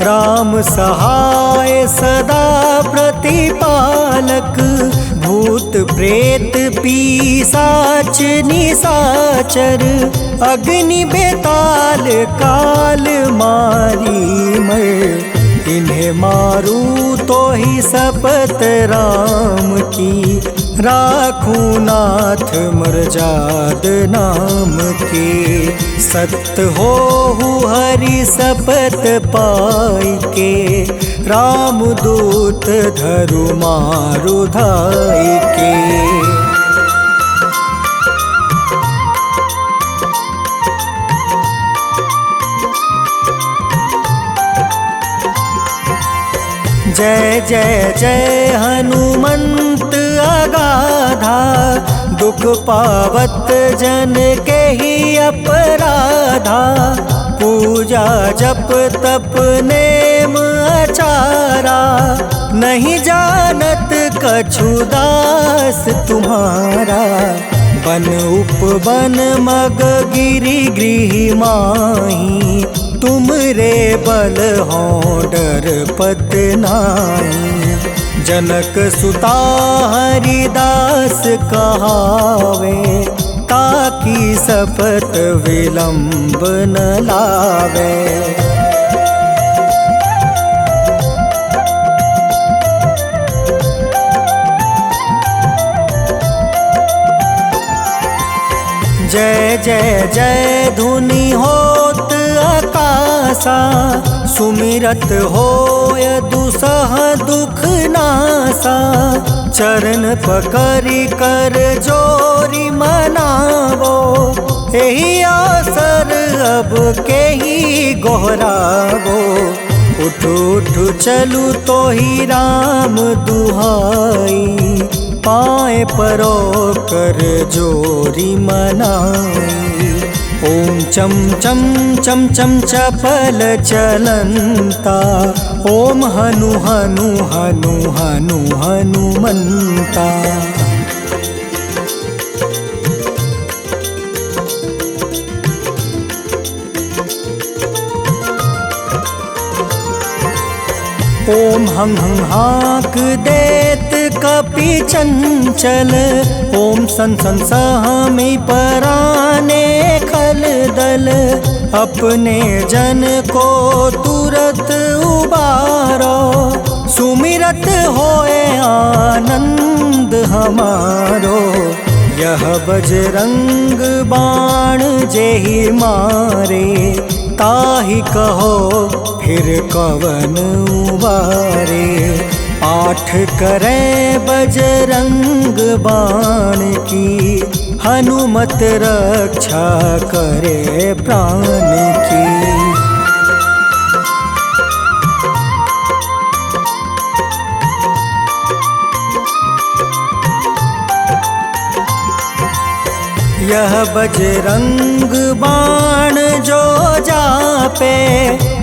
राम सहाय सदा प्रतिपालक। भूत प्रेत पिशाच निशाचर, अग्नि बेताल काल मारी मर। इन्हें मारू तो ही शपथ राम की, राखूं नाथ मर्जाद नाम के। सत्य हो हरि शपथ पाई के, राम दूत धरु मारु धाई के। जय जय जय हनुमंत अगाधा, दुख पावत जन के ही अपराधा। पूजा जप तप नेम आचारा, नहीं जानत कछु दास तुम्हारा। बन उपवन मग गिरि गृह माही, तुम रे बल हो डर पत नाई। जनक सुता हरिदास कहावे, ताकि शपथ विलंब न लावे। जय जय जय धुनि होत आकाशा, सुमिरत होय दुसह दुख नासा। चरण पकड़ि कर जोरी मनावो, एही आसर अब के ही गोहरावो। उठ उठ चलू तो ही राम दुहाई, पाए परो कर जोरी मनाई। ओम चम चम चम चम चपल चलंता, ओम हनु हनु हनु हनु हनुमंता। ओम हं हं हाक देत कपि चंचल, ओम सन सन सहमी पराने खल दल। अपने जन को तुरत उबारो, सुमिरत होए आनंद हमारो। यह बजरंग बाण जेहि मारे, ताहि कहो फिर कवन उबारे। पाठ करें बजरंग बाण की, हनुमत रक्षा करे प्राण की। यह बजरंग बाण जो जापे,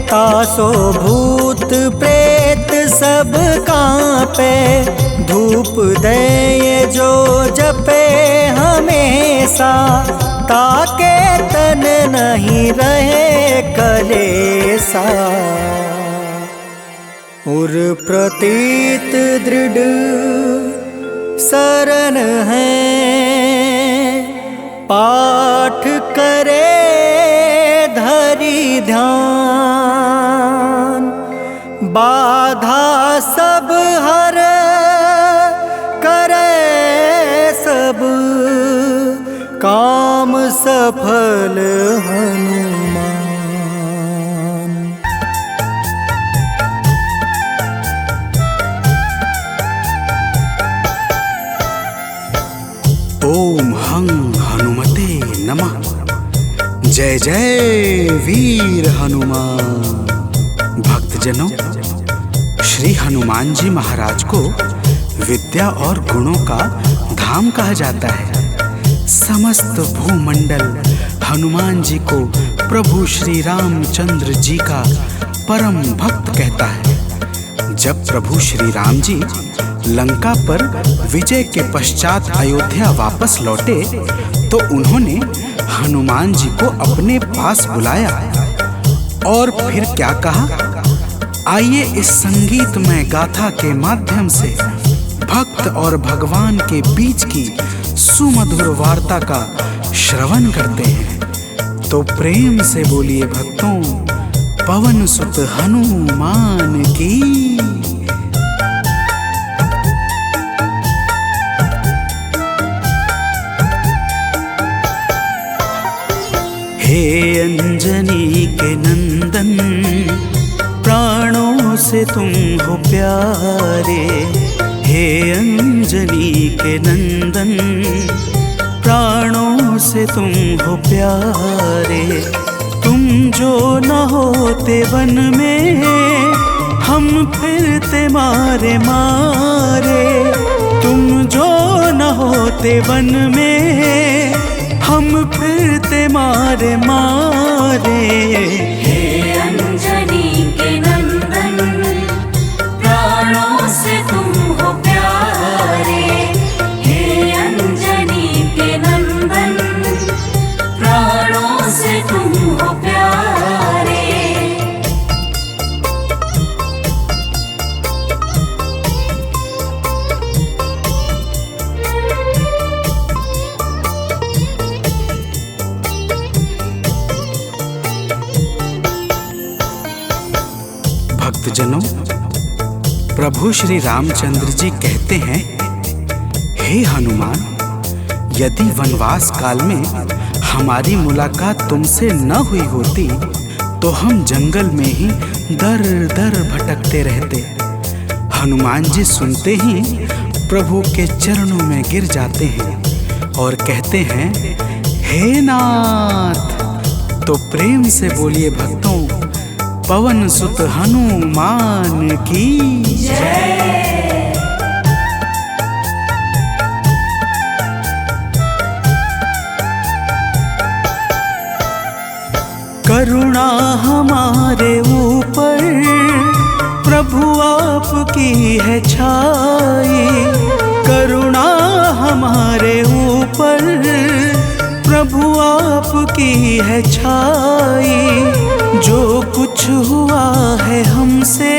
तासो भूत प्रेत सब कांपे। धूप दे जो जपे हमेशा, ताके तन नहीं रहे कलेसा। उर प्रतीत दृढ़ शरण है, पाठ करे धरि ध्यान। बाधा सब हर करे सब, काम सफल हनुमान। ओम हं हनुमते नमः। जय जय वीर हनुमान। भक्तजनों, श्री हनुमान जी महाराज को विद्या और गुणों का धाम कहा जाता है। समस्त भूमंडल हनुमान जी को प्रभु श्री रामचंद्र जी का परम भक्त कहता है। जब प्रभु श्री राम जी लंका पर विजय के पश्चात अयोध्या वापस लौटे तो उन्होंने हनुमान जी को अपने पास बुलाया और फिर क्या कहा, आइए इस संगीतमय गाथा के माध्यम से भक्त और भगवान के बीच की सुमधुर वार्ता का श्रवण करते हैं। तो प्रेम से बोलिए भक्तों, पवन सुत हनुमान की। हे अंजनी के नंदन, प्राणों से तुम हो प्यारे। हे अंजनी के नंदन, प्राणों से तुम हो प्यारे। तुम जो न होते वन में, हम फिरते मारे मारे। तुम जो न होते वन में, हम फिरते मारे मारे। हे अंजनी के नंदन, प्राणों से तुम हो प्यारे। हे अंजनी के नंदन, प्राणों से तुम हो प्यारे। भक्तजनों, प्रभु श्री रामचंद्र जी कहते हैं, हे हनुमान, यदि वनवास काल में हमारी मुलाकात तुमसे न हुई होती तो हम जंगल में ही दर दर भटकते रहते। हनुमान जी सुनते ही प्रभु के चरणों में गिर जाते हैं और कहते हैं, हे नाथ। तो प्रेम से बोलिए भक्तों, पवन सुत हनुमान की जय। करुणा हमारे ऊपर प्रभु आपकी है छाई। करुणा हमारे ऊपर प्रभु आपकी है छाई। जो कुछ हुआ है हमसे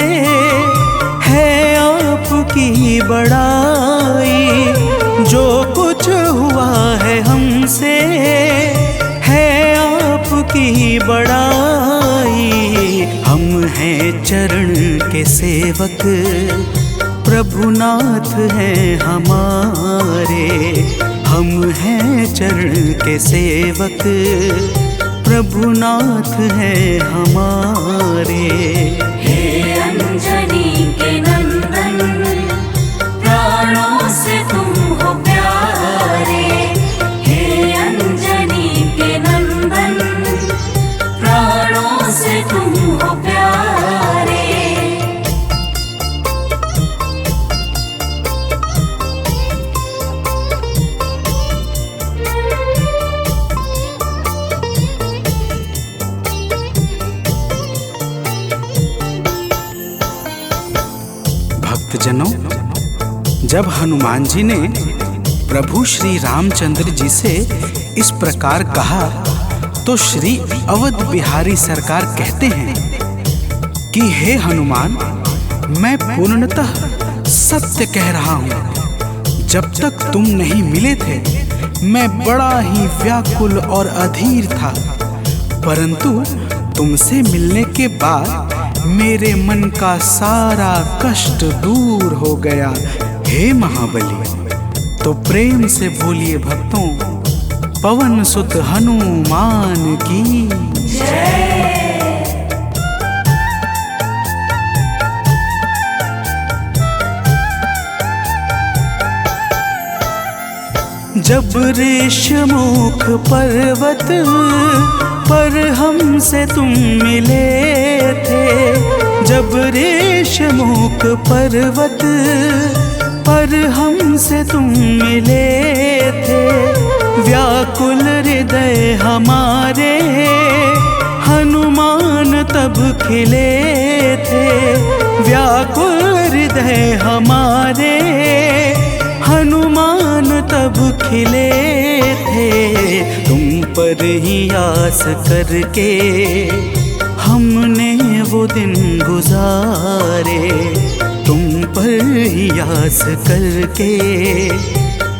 है आपकी बड़ाई। जो कुछ हुआ है हमसे है आपकी बड़ाई। हम हैं चरण के सेवक, प्रभुनाथ हैं हमारे। हम हैं चरण के सेवक, प्रभुनाथ हैं हमारे। हे अंजनी के नंदन, प्राणों से तुम हो प्यारे। हे अंजनी के नंदन, प्राणों से तुम हो प्यारे। भक्तजनों, जब हनुमान जी ने प्रभु श्री रामचंद्र जी से इस प्रकार कहा तो श्री अवध बिहारी सरकार कहते हैं कि हे हनुमान, मैं पूर्णतः सत्य कह रहा हूँ। जब तक तुम नहीं मिले थे मैं बड़ा ही व्याकुल और अधीर था, परंतु तुमसे मिलने के बाद मेरे मन का सारा कष्ट दूर हो गया। हे महाबली, तो प्रेम से बोलिए भक्तों, पवन सुत हनुमान की जय। जब ऋषमुख पर्वत पर हमसे तुम मिले थे। जब ऋषमुख पर्वत पर हमसे तुम मिले थे, व्याकुल हृदय हमारे हनुमान तब खिले थे। व्याकुल हृदय हमारे हनुमान तब खिले थे। तुम पर ही आस करके हमने वो दिन गुजारे, तुम पर ही आस करके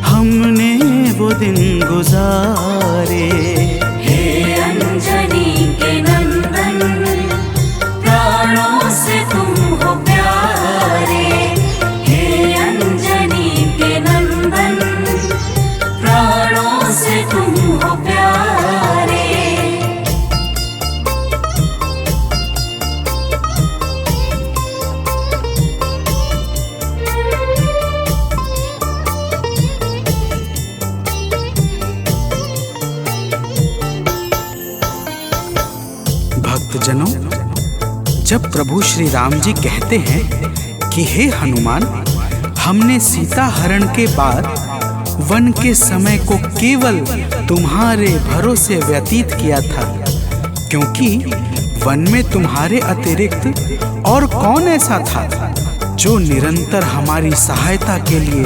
हमने वो दिन गुजारे। हे अंजनी के नंदन, प्राणों से तुम हो प्यारे। हे अंजनी के नंदन, प्राणों से तुम हो प्यारे। भक्तजनों, जब प्रभु श्री राम जी कहते हैं कि हे हनुमान, हमने सीता हरण के बाद वन के समय को केवल तुम्हारे भरोसे व्यतीत किया था, क्योंकि वन में तुम्हारे अतिरिक्त और कौन ऐसा था जो निरंतर हमारी सहायता के लिए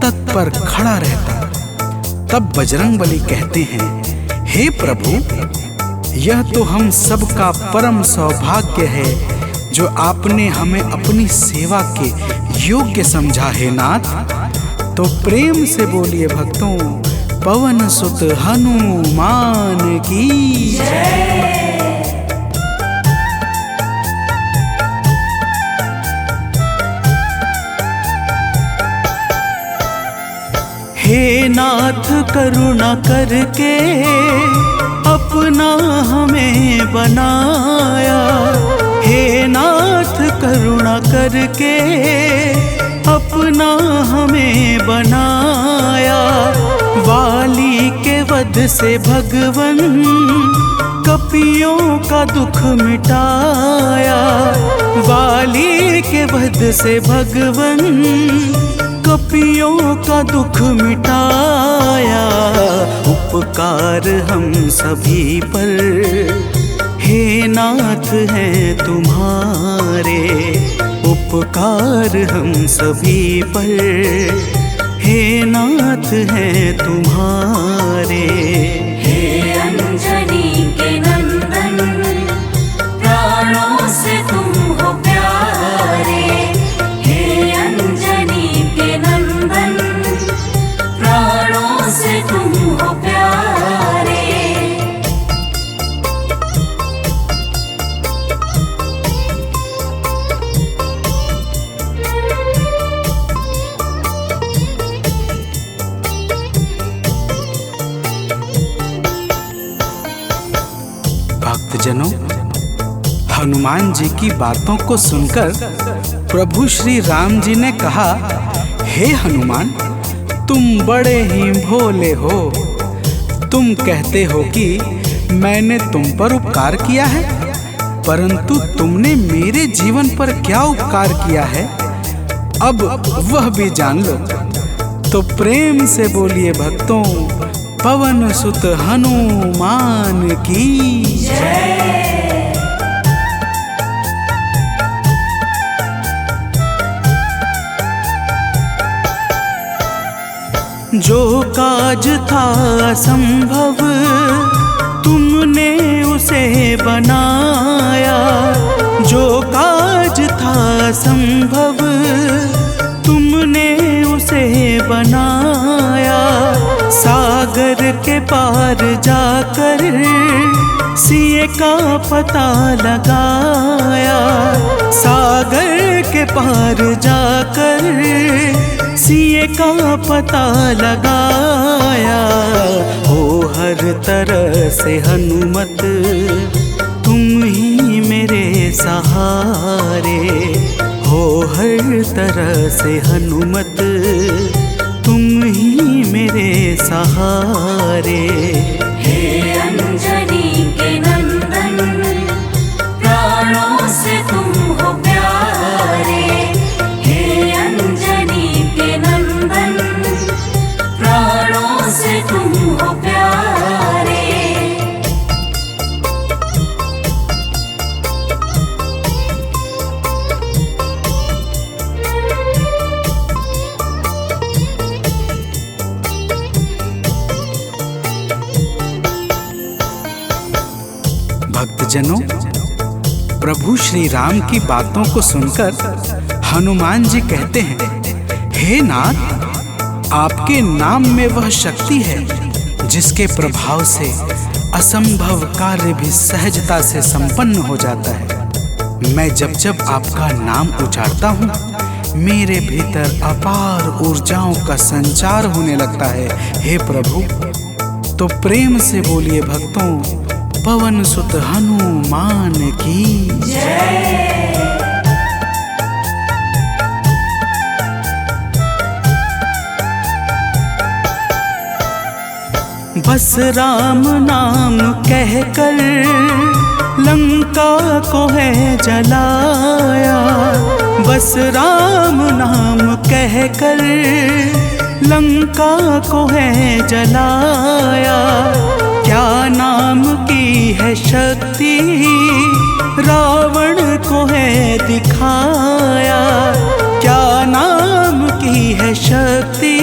तत्पर खड़ा रहता। तब बजरंगबली कहते हैं, हे प्रभु, यह तो हम सबका परम सौभाग्य है जो आपने हमें अपनी सेवा के योग्य समझा है नाथ। तो प्रेम से बोलिए भक्तों, पवन सुत हनुमान की जय। हे नाथ करुणा करके अपना हमें बनाया। हे नाथ करुणा करके अपना हमें बनाया। वाली के वध से भगवन कपियों का दुख मिटाया। वाली के वध से भगवन कपियों का दुख मिटाया। उपकार हम सभी पर हे नाथ हैं तुम्हारे। उपकार हम सभी पर हे नाथ हैं तुम्हारे। हे अंजनी के नंदन, प्राणों से तुम हो प्यारे। हे अंजनी के नंदन, प्राणों से तुम हो प्यारे। भक्तजनों, हनुमान जी की बातों को सुनकर प्रभु श्री राम जी ने कहा, हे हनुमान, तुम बड़े ही भोले हो। तुम कहते हो कि मैंने तुम पर उपकार किया है, परंतु तुमने मेरे जीवन पर क्या उपकार किया है, अब वह भी जान लो। तो प्रेम से बोलिए भक्तों, पवन सुत हनुमान की जय। जो काज था असंभव तुमने उसे बनाया। जो काज था असंभव तुमने उसे बनाया। सागर के पार जाकर सिए का पता लगाया। सागर के पार जाकर सिए का पता लगाया। हो हर तरह से हनुमत तुम ही मेरे सहारे। हो हर तरह से हनुमत तुम ही मेरे सहारे। हे अंजनी के नंदन, प्राणों से तुम हो प्यारे। हे अंजनी के भक्तजनों, प्रभु श्री राम की बातों को सुनकर हनुमान जी कहते हैं, हे नाथ, आपके नाम में वह शक्ति है जिसके प्रभाव से असंभव कार्य भी सहजता से संपन्न हो जाता है। मैं जब जब आपका नाम उच्चारता हूँ, मेरे भीतर अपार ऊर्जाओं का संचार होने लगता है। हे प्रभु, तो प्रेम से बोलिए भक्तों, पवन सुत हनुमान की जय। बस राम नाम कहकर लंका को है जलाया, बस राम नाम कहकर लंका को है जलाया। क्या नाम की है शक्ति रावण को है दिखाया, क्या नाम की है शक्ति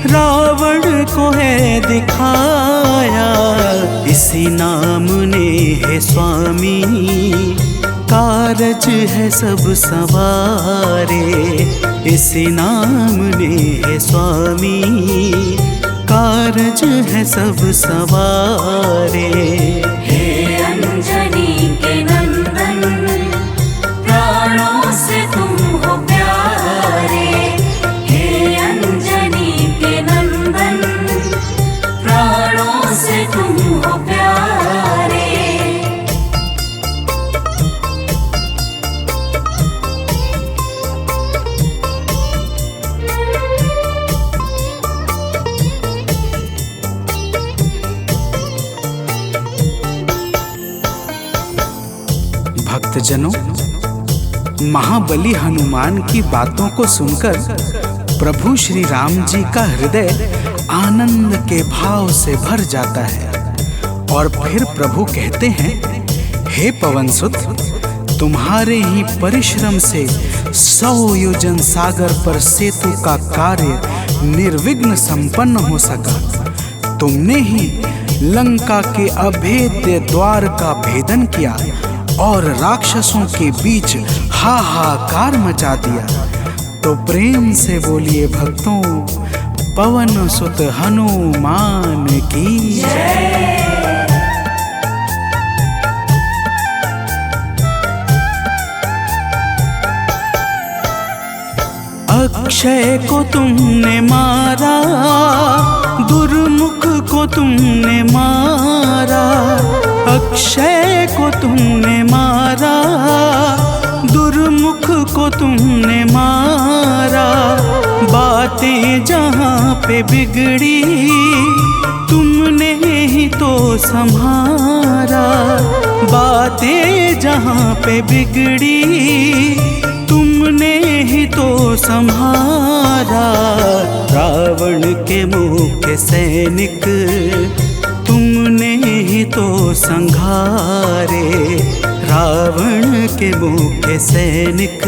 रावण को है दिखाया। इसी नाम ने है स्वामी कारज है सब सवारे, इसी नाम ने है स्वामी कारज है सब सवारे। हे अंजनी के नंदन, प्राणों से तुम हो प्यारे। हे अंजनी के नंदन, प्राणों से तुम हो प्यारे। भक्तजनों, महाबली हनुमान की बातों को सुनकर प्रभु श्री राम जी का हृदय आनंद के भाव से भर जाता है और फिर प्रभु कहते हैं, हे पवनसुत, तुम्हारे ही परिश्रम से 100 योजन सागर पर सेतु का कार्य निर्विघ्न संपन्न हो सका। तुमने ही लंका के अभेद्य द्वार का भेदन किया और राक्षसों के बीच हाहाकार मचा दिया। तो प्रेम से बोलिए भक्तों, पवन सुत हनुमान की जय। अक्षय को तुमने मारा, दुर्मुख को तुमने मारा, अक्षय को तुमने मारा, दुर्मुख को तुमने मारा। बातें जहाँ पे बिगड़ी तुमने ही तो संहारा, बातें जहाँ पे बिगड़ी तुमने ही तो संहारा। रावण के मुख्य सैनिक तुमने ही तो संघारे, रावण के मुख्य सैनिक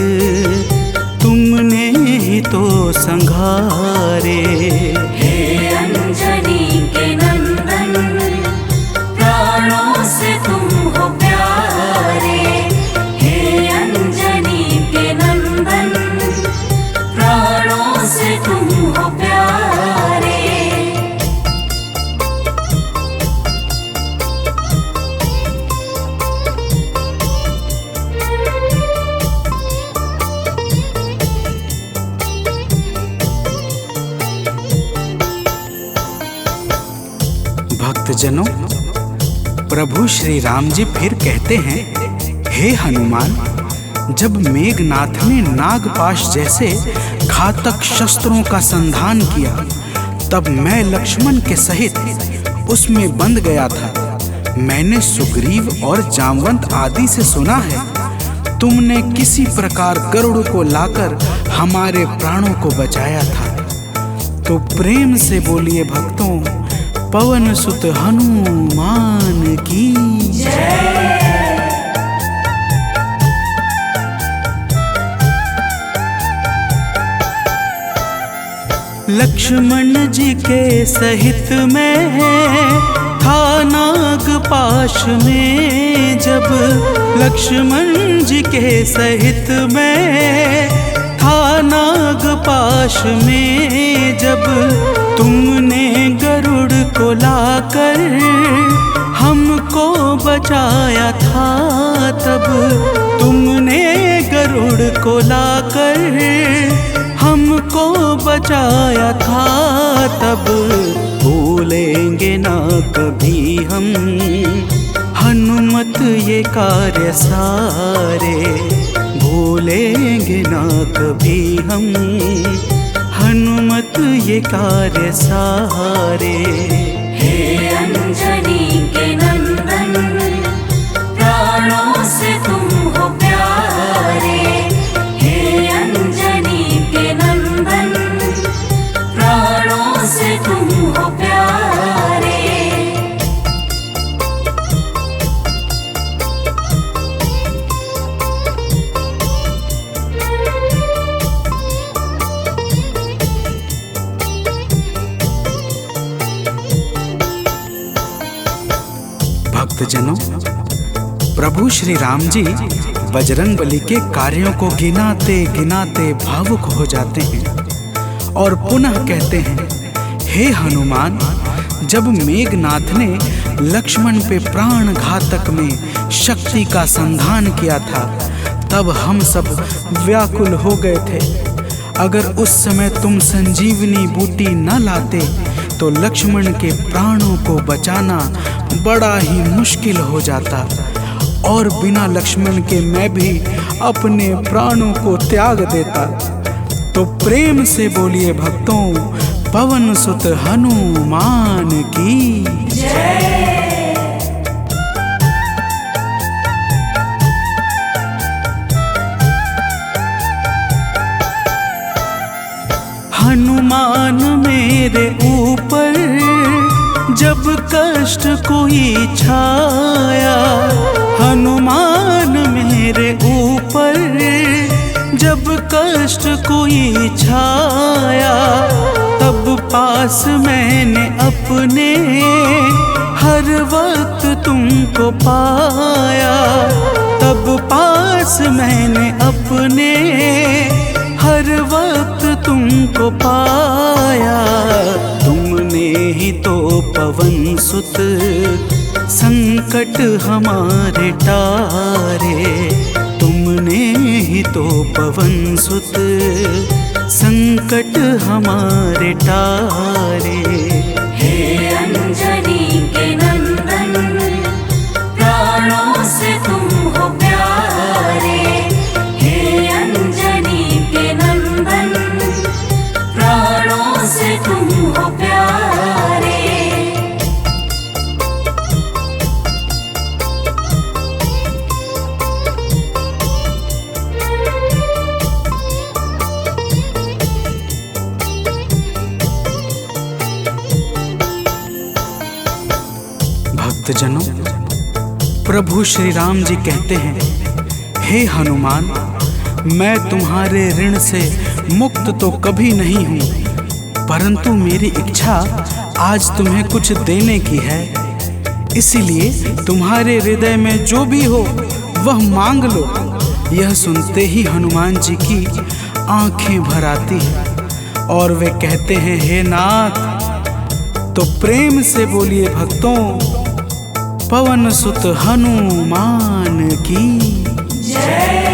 तुमने ही तो संघारे। हे अंजनी के नंदन, प्राणों से तुम हो प्यारे। हे अंजनी के नंदन, प्राणों से तुम हो प्यारे। भक्तजनों, प्रभु श्री राम जी फिर कहते हैं, हे हनुमान, जब मेघनाथ ने नागपाश जैसे घातक शस्त्रों का संधान किया, तब मैं लक्ष्मण के सहित उसमें बंध गया था। मैंने सुग्रीव और जामवंत आदि से सुना है, तुमने किसी प्रकार गरुड़ को लाकर हमारे प्राणों को बचाया था। तो प्रेम से बोलिए भक्तों, पवन सुत हनुमान की जय। लक्ष्मण जी के सहित मैं था नाग पाश में जब लक्ष्मण जी के सहित मैं, था नाग पाश में जब तुमने गरुड़ को लाकर हमको बचाया था, तब तुमने गरुड़ को लाकर हमको बचाया था, तब भूलेंगे ना कभी हम हनुमत ये कार्य सारे, भूलेंगे ना कभी हम हनुमत ये कार्य सारे। हे अंजनी के नंदन, प्राणों से तुम हो प्यारे। हे अंजनी के नंदन, प्राणों से तुम हो प्यारे। भक्तजनों, प्रभु श्री राम जी बजरंगबली के कार्यों को गिनाते गिनाते भावुक हो जाते हैं और पुनः कहते हैं, हे हनुमान, जब मेघनाथ ने लक्ष्मण पे प्राण घातक में शक्ति का संधान किया था, तब हम सब व्याकुल हो गए थे। अगर उस समय तुम संजीवनी बूटी न लाते तो लक्ष्मण के प्राणों को बचाना बड़ा ही मुश्किल हो जाता, और बिना लक्ष्मण के मैं भी अपने प्राणों को त्याग देता। तो प्रेम से बोलिए भक्तों, पवन सुत हनुमान की जय। हनुमान मेरे ऊपर जब कष्ट कोई छाया, हनुमान मेरे ऊपर जब कष्ट कोई छाया, तब पास मैंने अपने हर वक्त तुमको पाया, तब पास मैंने अपने हर वक्त तुमको पाया। तुमने ही तो पवन सुत संकट हमारे टारे, तुमने ही तो पवन सुत संकट हमारे टारे। हे अंजनी के नंदन, प्राणों से तुम हो प्यारे। हे अंजनी के नंदन, प्राणों से तुम हो प्यारे। भक्तजनों, प्रभु श्री राम जी कहते हैं, हे हनुमान, मैं तुम्हारे ऋण से मुक्त तो कभी नहीं हूँ, परंतु मेरी इच्छा आज तुम्हें कुछ देने की है। इसीलिए तुम्हारे हृदय में जो भी हो वह मांग लो। यह सुनते ही हनुमान जी की आंखें भर आती हैं और वे कहते हैं, हे नाथ। तो प्रेम से बोलिए भक्तों, पवन सुत हनुमान की जय।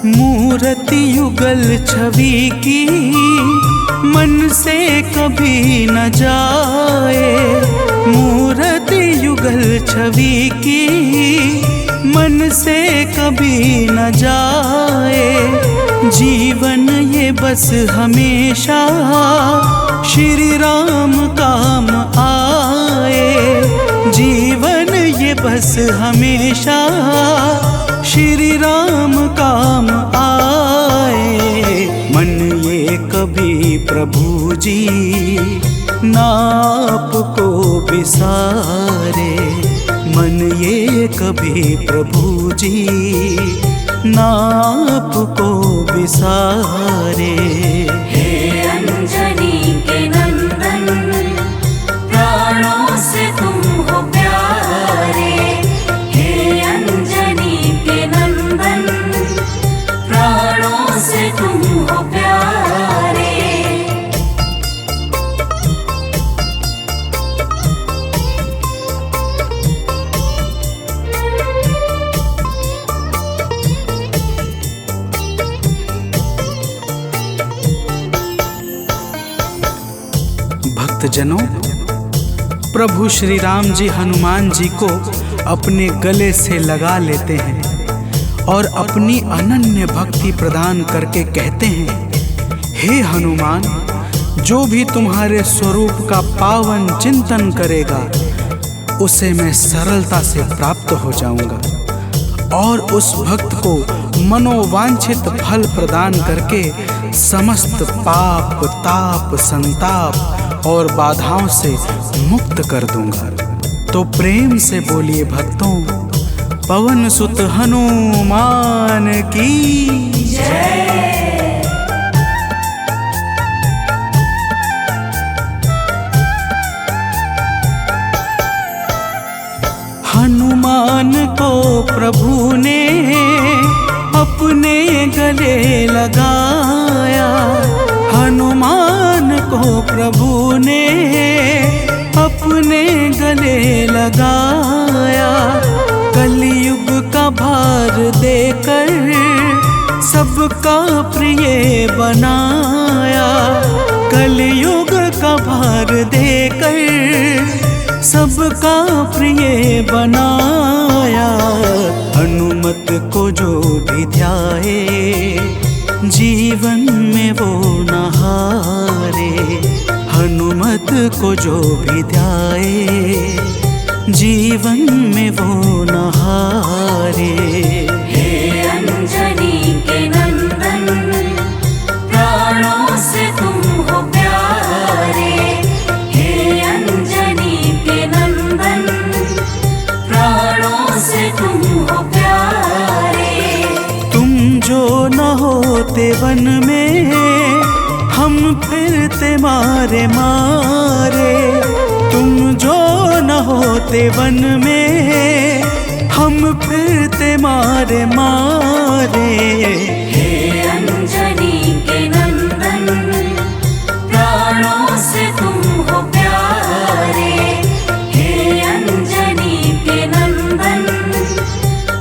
मूर्ति युगल छवि की मन से कभी न जाए, मूर्ति युगल छवि की मन से कभी न जाए। जीवन ये बस हमेशा श्री राम काम आए, जीवन ये बस हमेशा श्री राम काम आए। मन ये कभी प्रभु जी नाप को बिसारे, मन ये कभी प्रभु जी नाप को विसारे। हे अंजनी के नंदन, प्राणों से तुम हो प्यारे। हे अंजनी के नंदन, प्राणों से तुम हो प्यारे। भक्तजनों, प्रभु श्री राम जी हनुमान जी को अपने गले से लगा लेते हैं और अपनी अनन्य भक्ति प्रदान करके कहते हैं, हे हनुमान, जो भी तुम्हारे स्वरूप का पावन चिंतन करेगा उसे मैं सरलता से प्राप्त हो जाऊंगा और उस भक्त को मनोवांछित फल प्रदान करके समस्त पाप, ताप, संताप और बाधाओं से मुक्त कर दूंगा। तो प्रेम से बोलिए भक्तों, पवन सुत हनुमान की जय। हनुमान को प्रभु ने अपने गले लगाया। हनुमान को प्रभु ने अपने गले लगाया। कलयुग का भार देकर सबका प्रिय बनाया। कलयुग का भार देकर सबका प्रिय बनाया। हनुमत को जो भी ध्याए जीवन में वो न हारे। हनुमत को जो भी ध्याए जीवन में वो न हारे। हे अंजनी के नंदन, प्राणों से तुम हो प्यारे। हे अंजनी के नंदन, प्राणों से तुम हो प्यारे। तुम जो न होते वन में हम फिरते मारे मारे। तुम जो न होते वन में हम फिरते मारे मारे। हे अंजनी के नंदन, प्राणों से तुम हो प्यारे। हे अंजनी के नंदन,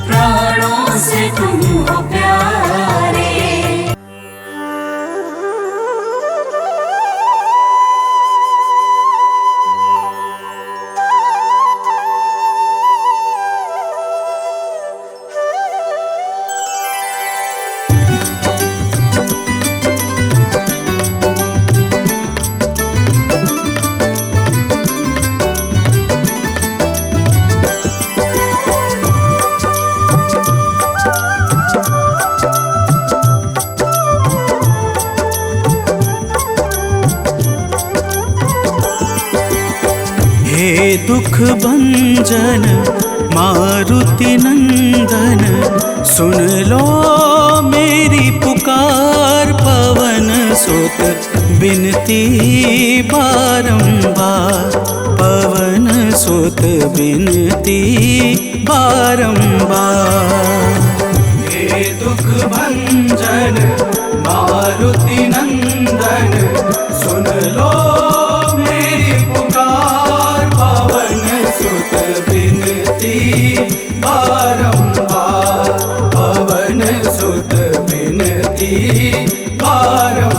प्राणों से तुम हो प्यारे। हे दुख भंजन मारुति नंदन, सुन लो मेरी पुकार। पवन सुत बिनती बारंबार। पवन सुत बिनती बारंबार। हे दुख भंजन मारुति नंदन, सुन लो मेरी पुकार। पवन सुत बिनती बारंबार। पवन सुत बिनती बारंबार।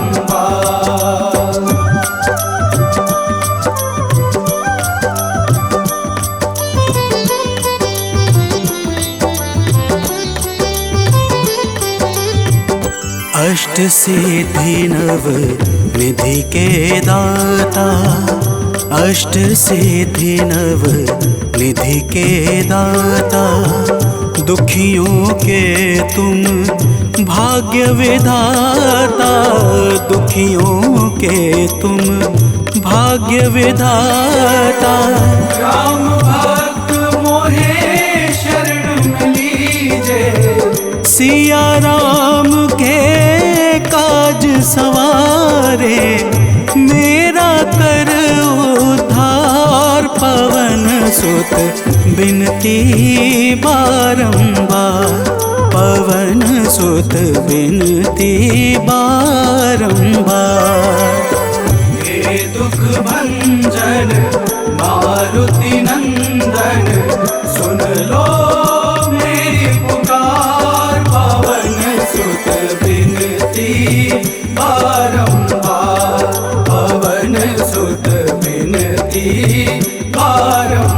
अष्ट सिद्धि नव निधि के दाता। अष्ट सिद्धि नव निधि के दाता। दुखियों के तुम भाग्य विधाता। दुखियों के तुम भाग्य विधाता। राम भक्त मोहे शरण लीजे। सिया राम के काज सवारे, मेरा कर उद्धार पवन सुत बिनती बारंबार, पवन सुत बिनती बारंबार। हे दुख भंजन मारुति नंदन, सुन लो मेरी पुकार, पवन सुत बिनती बारंबार, पवन सुत बिनती बारंबार।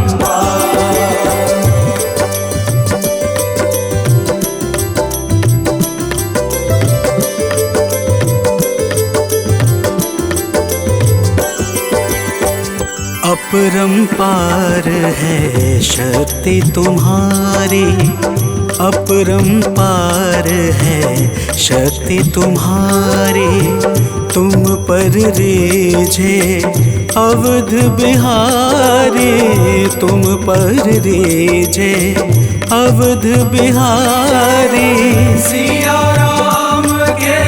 अपरंपार है शक्ति तुम्हारी, अपरंपार है शक्ति तुम्हारी, तुम पर रीझे अवध बिहारी, तुम पर रीझे अवध बिहारी। सिया राम के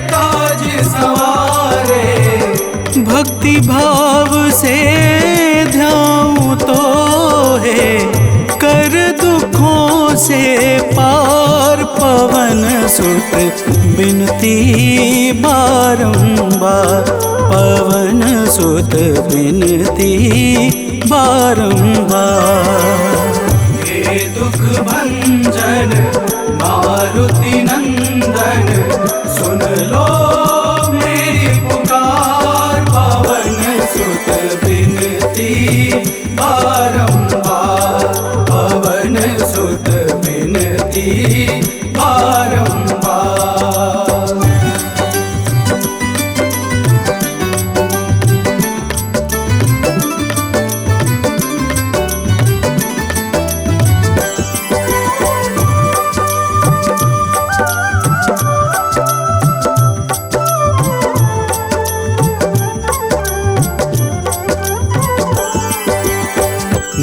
काज सवारे, भक्ति भाव से ध्याऊं तो है, कर दुखों से पार, पवन सुत बिनती बारंबार, पवन सुत बिनती बारंबार। हे दुख भंजन मारुति नंदन, सुन लो मेरी पुकार, पवन सुत बिनती बारंबार, पवन सुत बिनती बारंबार।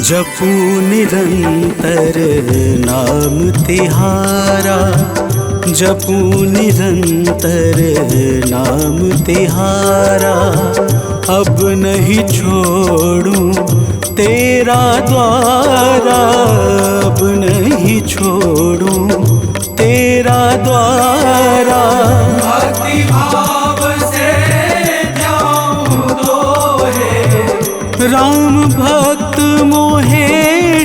जपू निरंतर नाम तिहारा, जपू निरंतर नाम तिहारा, अब नहीं छोड़ूं तेरा द्वारा, अब नहीं छोड़ूं तेरा द्वारा। भक्ति भाव से ध्याऊं तो है, राम भक्त मोहे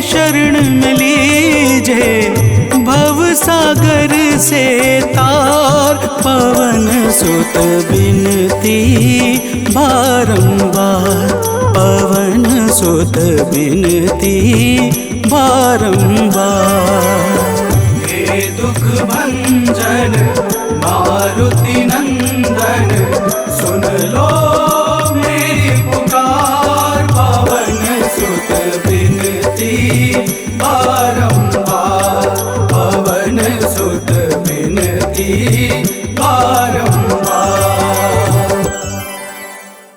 शरण में लीजे, भव सागर से तार, पवन सुत बिनती बारंबार, पवन सुत बिनती बारंबार। हे दुख भंजन मारुति नंदन, सुन लो मेरी पुकार, पवन सुत बिनती बारंबार, पवन सुत बिनती बारंबार।